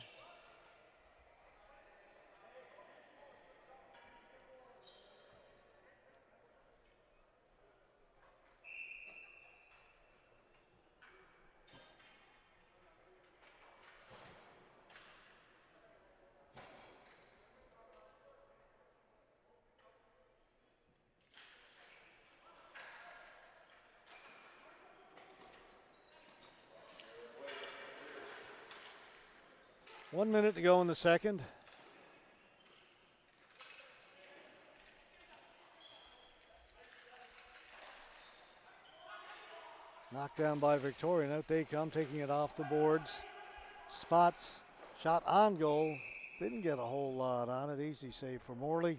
One minute to go in the second. Knocked down by Victoria, and out they come, taking it off the boards. Spots, shot on goal. Didn't get a whole lot on it. Easy save for Morley.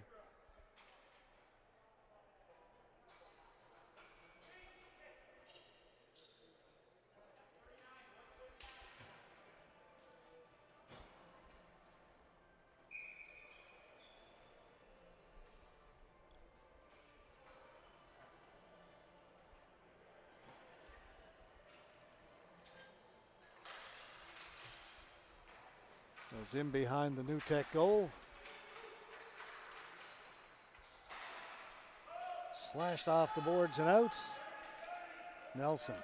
Goes in behind the New Tech goal. Slashed off the boards and out. Nelson.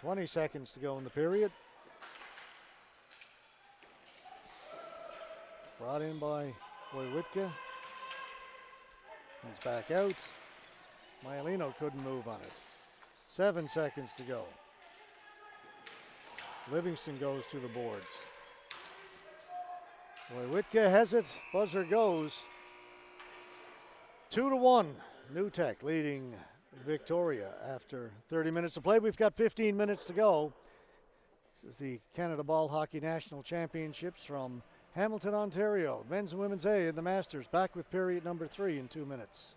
"20 seconds to go in the period. Brought in by Wojciechowski. He's back out. Maialino couldn't move on it. 7 seconds to go. Livingston goes to the boards. Wojciechowski has it. Buzzer goes. 2-1. New Tech leading Victoria after 30 minutes of play. We've got 15 minutes to go. This is the Canada Ball Hockey National Championships from Hamilton, Ontario. Men's and Women's A in the Masters. Back with period number 3 in 2 minutes.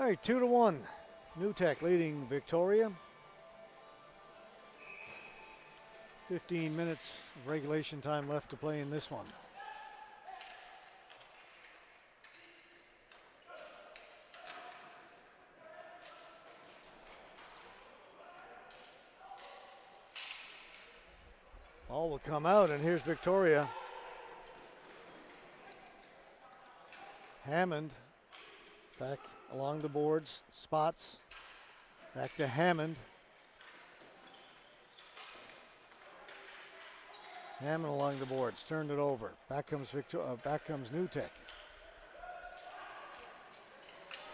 All right, 2-1. New Tech leading Victoria. 15 minutes of regulation time left to play in this one. Ball will come out, and here's Victoria. Hammond back along the boards, spots, back to Hammond. Hammond along the boards, turned it over. Back comes New Tech.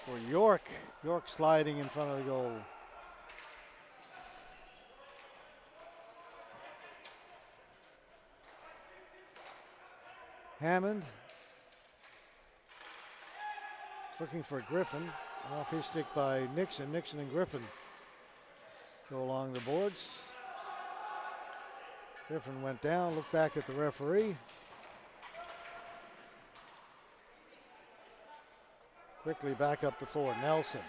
For York. York sliding in front of the goal. Hammond looking for Griffin. Off his stick by Nixon. Nixon and Griffin go along the boards. Griffin went down, looked back at the referee. Quickly back up the floor. Nelson.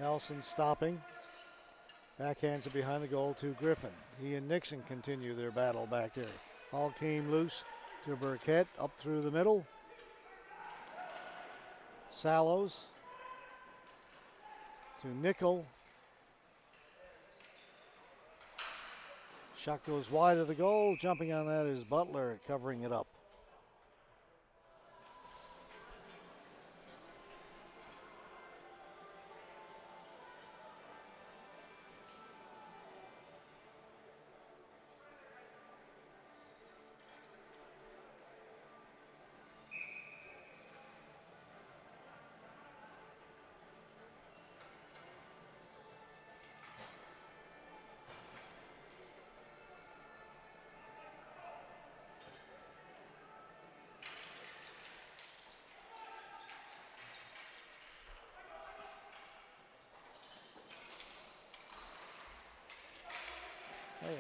Nelson stopping. Backhands it behind the goal to Griffin. He and Nixon continue their battle back there. Ball came loose to Burkett, up through the middle. Sallows to Nickel. Shot goes wide of the goal. Jumping on that is Butler, covering it up.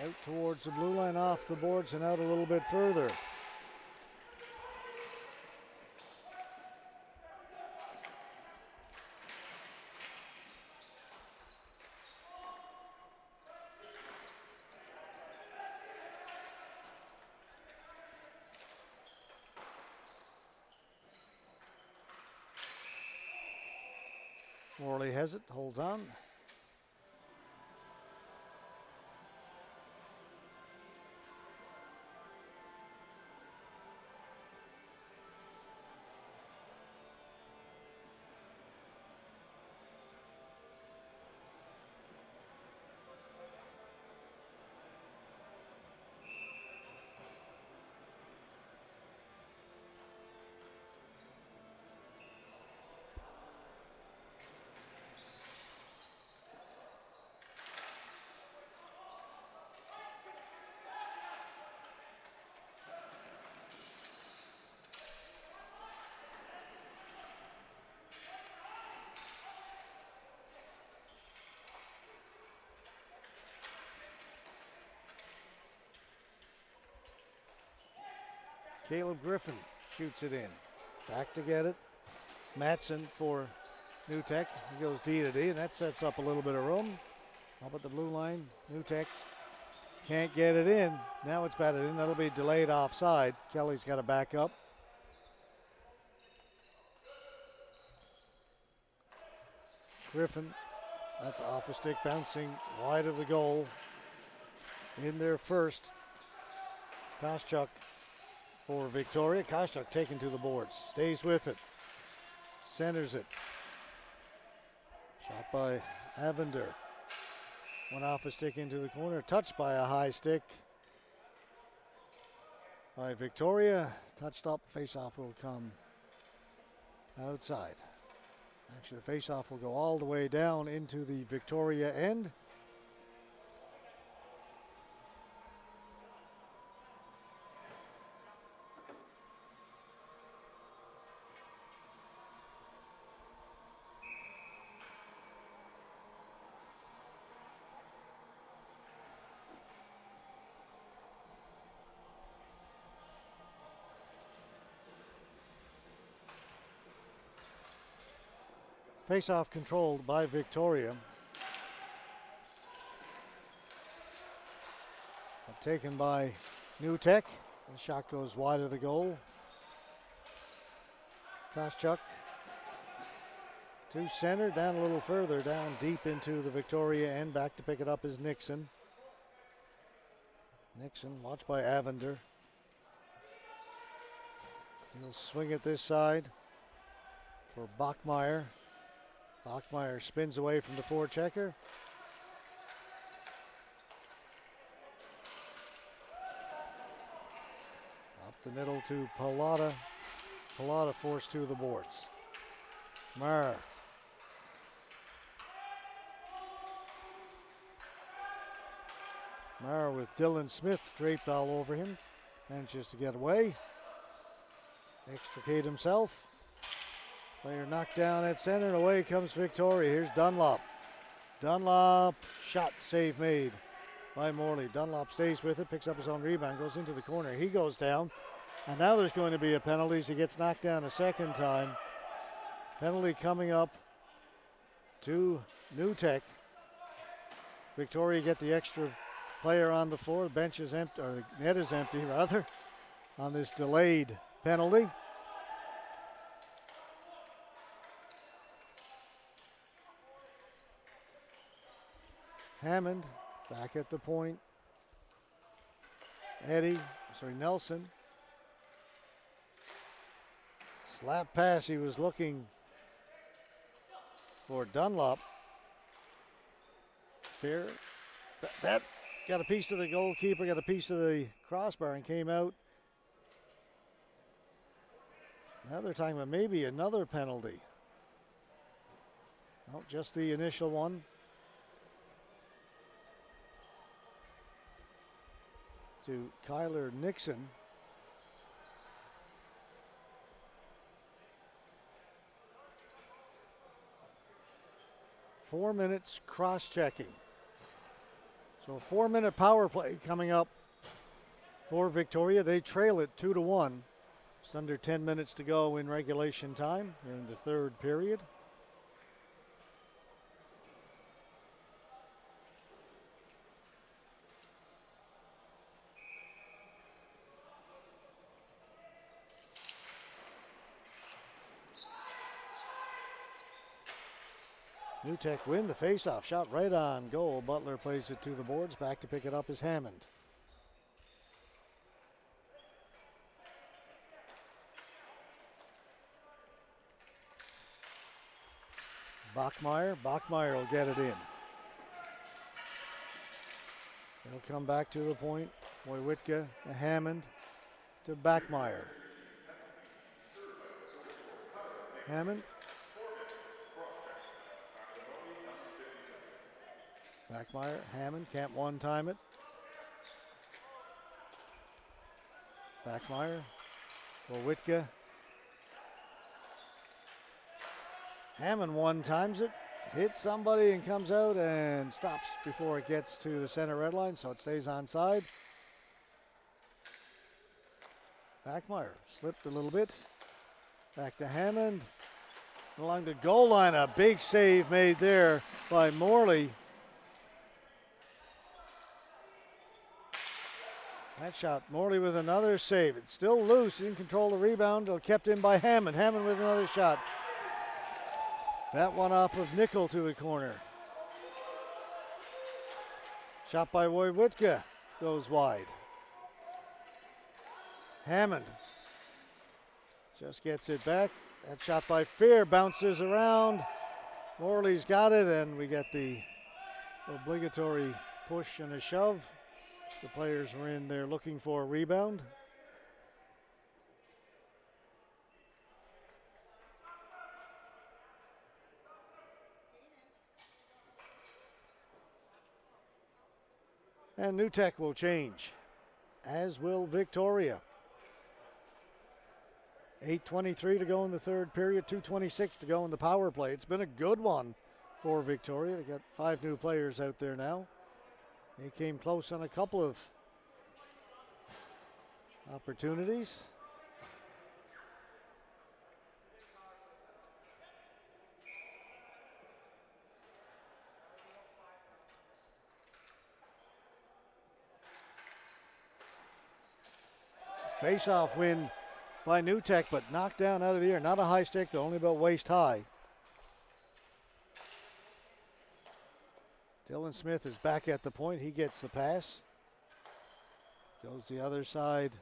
Out towards the blue line, off the boards and out a little bit further. Morley has it, holds on. Caleb Griffin shoots it in. Back to get it. Matson for New Tech. He goes D to D, and that sets up a little bit of room. Up at the blue line, New Tech can't get it in. Now it's batted in. That'll be delayed offside. Kelly's got to back up. Griffin, that's off a stick, bouncing wide of the goal. In there first. Koschuk for Victoria. Koschuk taken to the boards. Stays with it. Centers it. Shot by Avender. Went off a stick into the corner. Touched by a high stick by Victoria. Touched up. Face-off will come outside. Actually, the face-off will go all the way down into the Victoria end. Face-off controlled by Victoria. Taken by New Tech. The shot goes wide of the goal. Koscheck to center, down a little further, down deep into the Victoria end. Back to pick it up is Nixon. Nixon, watched by Avender. He'll swing it this side for Bachmeyer. Bachmeyer spins away from the forechecker. Up the middle to Pallotta. Pallotta forced to the boards. Maher. Maher with Dylan Smith draped all over him. Manages to get away. Extricate himself. Player knocked down at center, and away comes Victoria. Here's Dunlop. Dunlop, shot, save made by Morley. Dunlop stays with it, picks up his own rebound, goes into the corner. He goes down, and now there's going to be a penalty as he gets knocked down a second time. Penalty coming up to New Tech. Victoria get the extra player on the floor. The bench is empty, or the net is empty rather, on this delayed penalty. Hammond back at the point. Nelson. Slap pass, he was looking for Dunlop. Fair. That got a piece of the goalkeeper, got a piece of the crossbar and came out. Now they're talking about maybe another penalty. No, just the initial one. To Kyler Nixon. Four minutes cross-checking. So a 4-minute power play coming up for Victoria. They trail it 2-1. Just under 10 minutes to go in regulation time. We're in the third period. New Tech win the faceoff. Shot right on goal. Butler plays it to the boards. Back to pick it up is Hammond. Bachmeyer. Bachmeyer will get it in. He'll come back to the point. Wojciechowski to Hammond to Bachmeyer. Hammond. Bachmeyer, Hammond can't one-time it. Bachmeyer, Wojciechowski. Hammond one-times it, hits somebody and comes out and stops before it gets to the center red line, so it stays onside. Bachmeyer slipped a little bit. Back to Hammond. Along the goal line, a big save made there by Morley. That shot, Morley with another save. It's still loose, in control of the rebound, kept in by Hammond. Hammond with another shot. That one off of Nickel to the corner. Shot by Wojciechowski goes wide. Hammond just gets it back. That shot by Fear bounces around. Morley's got it, and we get the obligatory push and a shove. The players were in there looking for a rebound. And New Tech will change, as will Victoria. 8:23 to go in the third period, 2:26 to go in the power play. It's been a good one for Victoria. They got 5 new players out there now. They came close on a couple of opportunities. Face-off win by NewTek, but knocked down out of the air. Not a high stick, though, only about waist high. Dylan Smith is back at the point. He gets the pass. Goes the other side.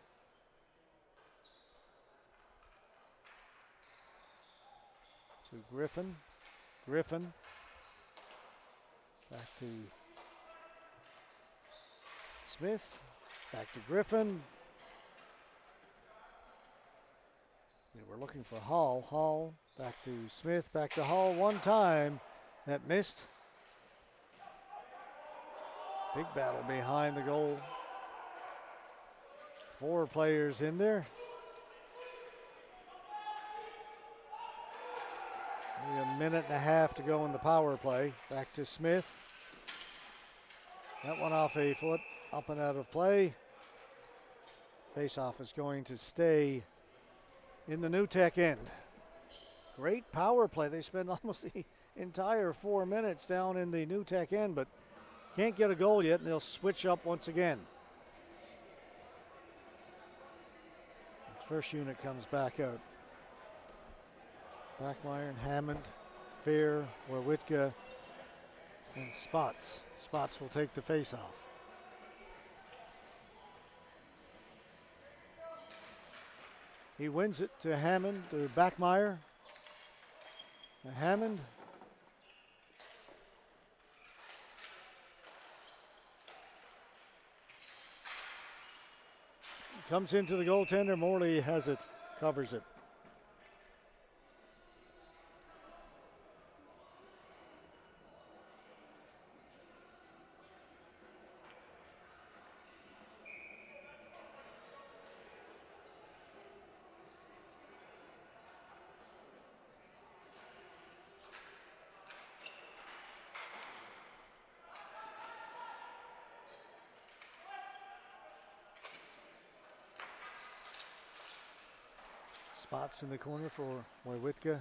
To Griffin. Griffin. Back to Smith. Back to Griffin. Yeah, we're looking for Hall. Hall. Back to Smith. Back to Hall one time. That missed. Big battle behind the goal. 4 players in there. Only a minute and a half to go in the power play. Back to Smith. That one off a foot, up and out of play. Face-off is going to stay in the NewTek end. Great power play. They spend almost the entire 4 minutes down in the NewTek end, but can't get a goal yet, and they'll switch up once again. First unit comes back out. Bachmeyer and Hammond, Fair, Warwitka, and Spots. Spots will take the face-off. He wins it to Hammond, to Bachmeyer. Hammond. Comes into the goaltender. Morley has it, covers it. Spots in the corner for Warwitka.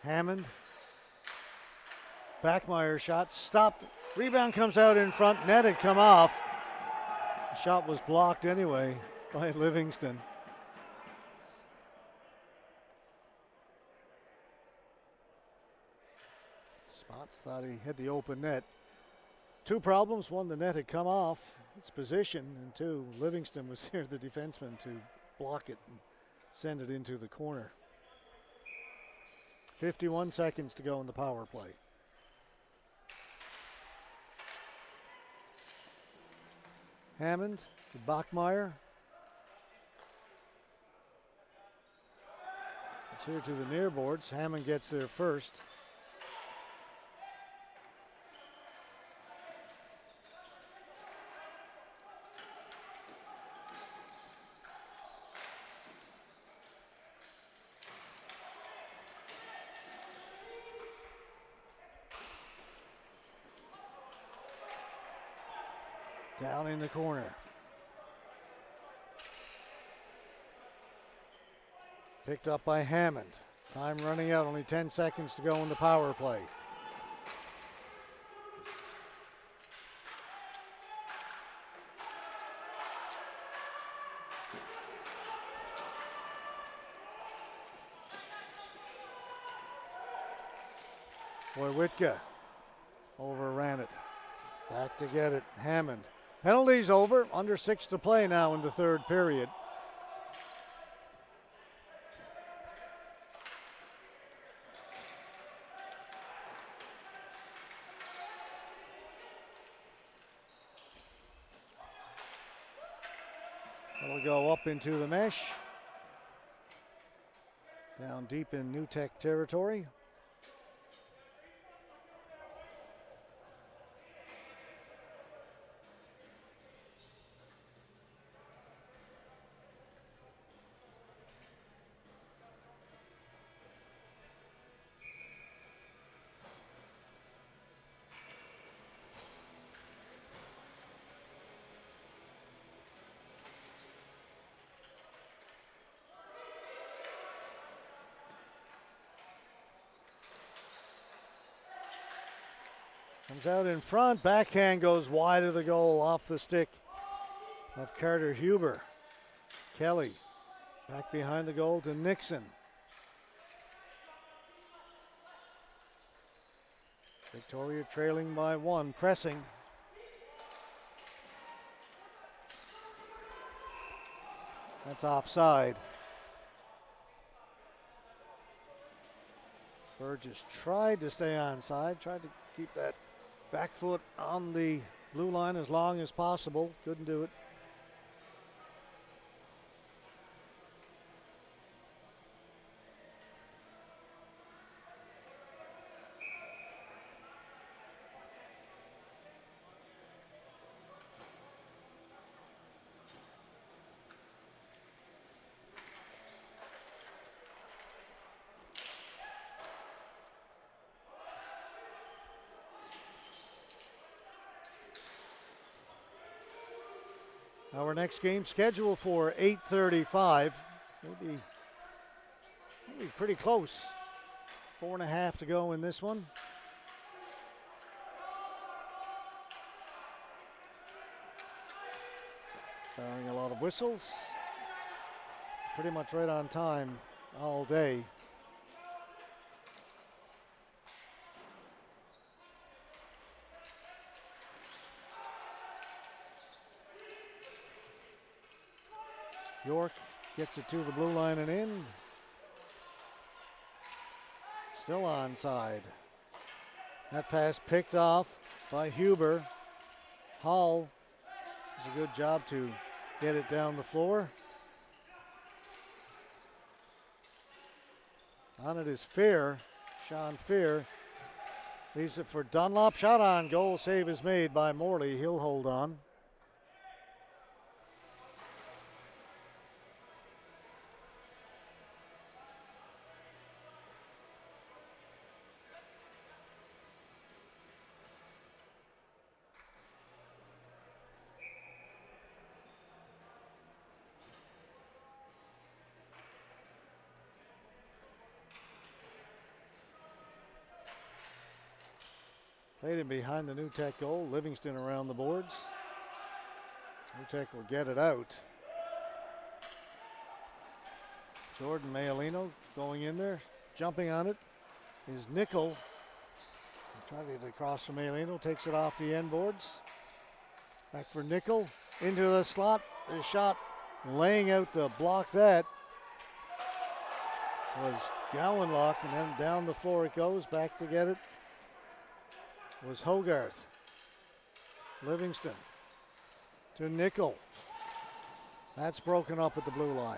Hammond. Bachmeyer shot stopped. Rebound comes out in front. Net had come off. The shot was blocked anyway by Livingston. Spots thought he had the open net. 2 problems. 1, the net had come off its position, and 2, Livingston was here, the defenseman, to block it and send it into the corner. 51 seconds to go in the power play. Hammond to Bachmeyer. It's here to the near boards. Hammond gets there first. Down in the corner. Picked up by Hammond. Time running out, only 10 seconds to go in the power play. Warwitka overran it. Back to get it, Hammond. Penalties over, under 6 to play now in the third period. It'll go up into the mesh. Down deep in NewTek territory. Comes out in front, backhand goes wide of the goal off the stick of Carter Huber. Kelly back behind the goal to Nixon. Victoria trailing by 1, pressing. That's offside. Burgess tried to stay onside, tried to keep that back foot on the blue line as long as possible. Couldn't do it. Our next game scheduled for 8:35. Maybe pretty close. 4.5 to go in this one. Firing a lot of whistles. Pretty much right on time all day. York gets it to the blue line and in. Still onside. That pass picked off by Huber. Hall does a good job to get it down the floor. On it is Fear. Sean Fear leaves it for Dunlop. Shot on goal. Save is made by Morley. He'll hold on. Played him behind the New Tech goal. Livingston around the boards. New Tech will get it out. Jordan Mayalino going in there. Jumping on it is Nickel. Trying to get it across from Mayalino. Takes it off the end boards. Back for Nickel. Into the slot. A shot laying out to block that was Gowanlock, and then down the floor it goes. Back to get it was Hogarth. Livingston to Nickel. That's broken up at the blue line.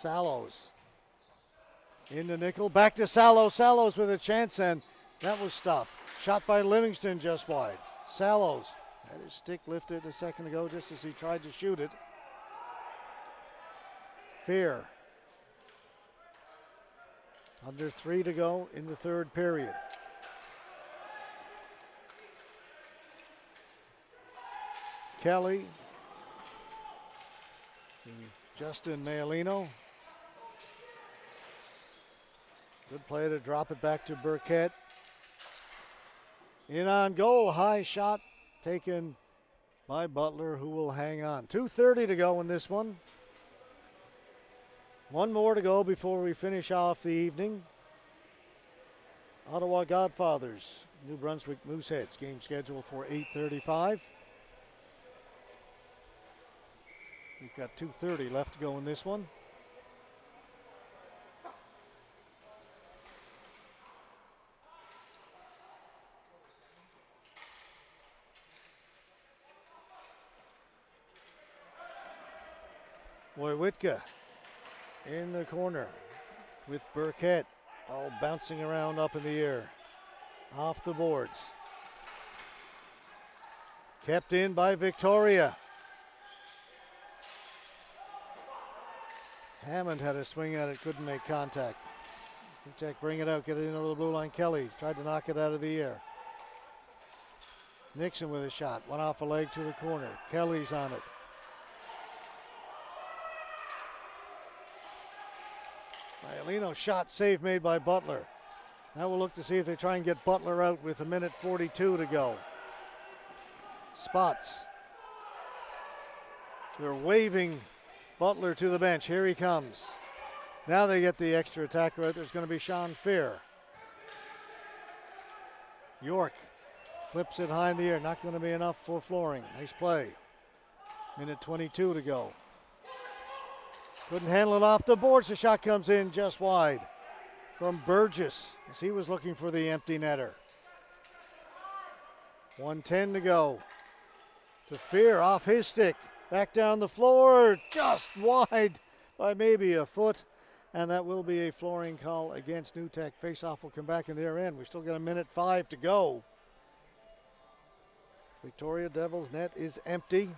Sallows into Nickel. Back to Sallows. Sallows with a chance, and that was stopped. Shot by Livingston just wide. Sallows had his stick lifted a second ago just as he tried to shoot it. Fear. Under 3 to go in the third period. Kelly. Justin Mayalino. Good play to drop it back to Burkett. In on goal, high shot taken by Butler, who will hang on. 2:30 to go in this one. One more to go before we finish off the evening. Ottawa Godfathers, New Brunswick Mooseheads, game scheduled for 8:35. We've got 2:30 left to go in this one. Wojciechowski in the corner with Burkett all bouncing around up in the air. Off the boards. Kept in by Victoria. Hammond had a swing at it, couldn't make contact. Tech bring it out, get it into the blue line. Kelly tried to knock it out of the air. Nixon with a shot, went off a leg to the corner. Kelly's on it. Mayalino shot, save made by Butler. Now we'll look to see if they try and get Butler out with 1:42 to go. Spots. They're waving Butler to the bench. Here he comes. Now they get the extra attacker out. There's going to be Sean Fear. York flips it high in the air. Not going to be enough for Flooring. Nice play. Minute 22 to go. Couldn't handle it off the boards. The shot comes in just wide from Burgess as he was looking for the empty netter. 1:10 to go. To Fear off his stick. Back down the floor. Just wide by maybe a foot. And that will be a Flooring call against New Tech. Faceoff will come back in their end. We still got a minute 5 to go. Victoria Devils net is empty.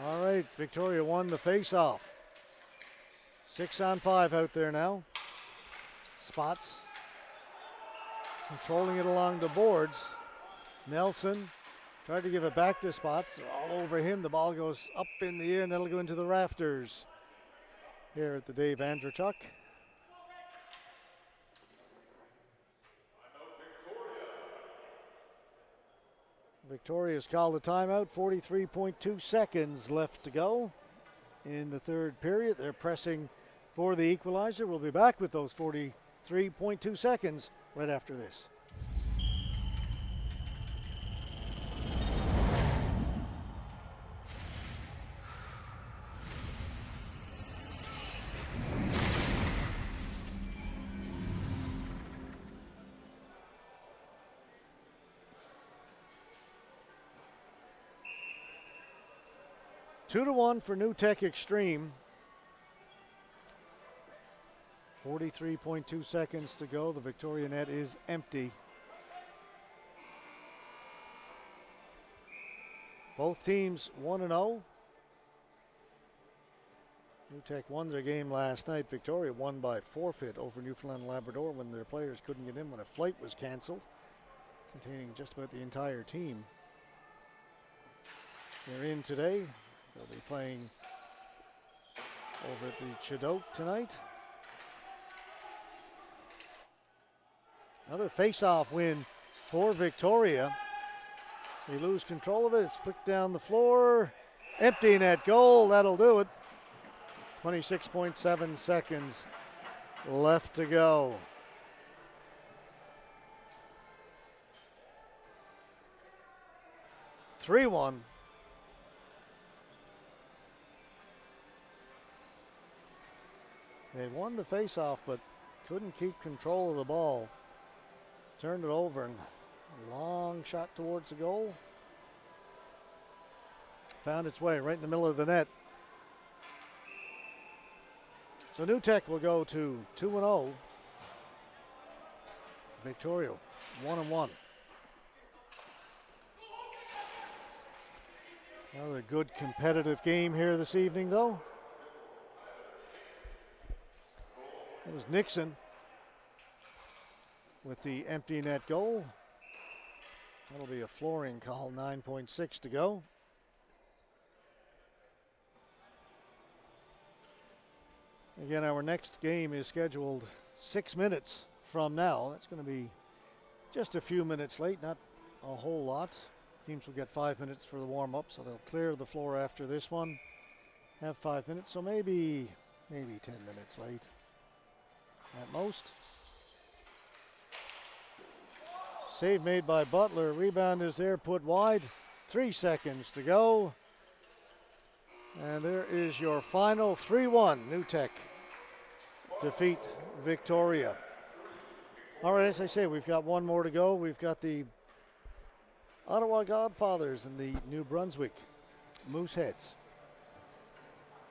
All right, Victoria won the face-off. 6-on-5 out there now. Spots. Controlling it along the boards. Nelson tried to give it back to Spots. All over him. The ball goes up in the air and that'll go into the rafters here at the Dave Andreychuk. Victoria's called a timeout. 43.2 seconds left to go in the third period. They're pressing for the equalizer. We'll be back with those 43.2 seconds right after this. Two to 1 for New Tech Extreme. 43.2 seconds to go. The Victoria net is empty. Both teams 1-0. New Tech won their game last night. Victoria won by forfeit over Newfoundland and Labrador when their players couldn't get in when a flight was canceled, containing just about the entire team. They're in today. They'll be playing over at the Chinook tonight. Another face-off win for Victoria. They lose control of it. It's flicked down the floor. Empty net goal. That'll do it. 26.7 seconds left to go. Three-1. They won the face-off, but couldn't keep control of the ball. Turned it over and a long shot towards the goal. Found its way right in the middle of the net. So New Tech will go to 2-0. Victoria 1-1. Another good competitive game here this evening, though. It was Nixon with the empty net goal. That'll be a Flooring call. 9.6 to go. Again, our next game is scheduled 6 minutes from now. That's going to be just a few minutes late, not a whole lot. Teams will get 5 minutes for the warm-up, so they'll clear the floor after this one. Have 5 minutes, so maybe 10 minutes late at most. Save made by Butler. Rebound is there, put wide. 3 seconds to go. And there is your final 3-1. New Tech defeat Victoria. All right, as I say, we've got one more to go. We've got the Ottawa Godfathers and the New Brunswick Mooseheads.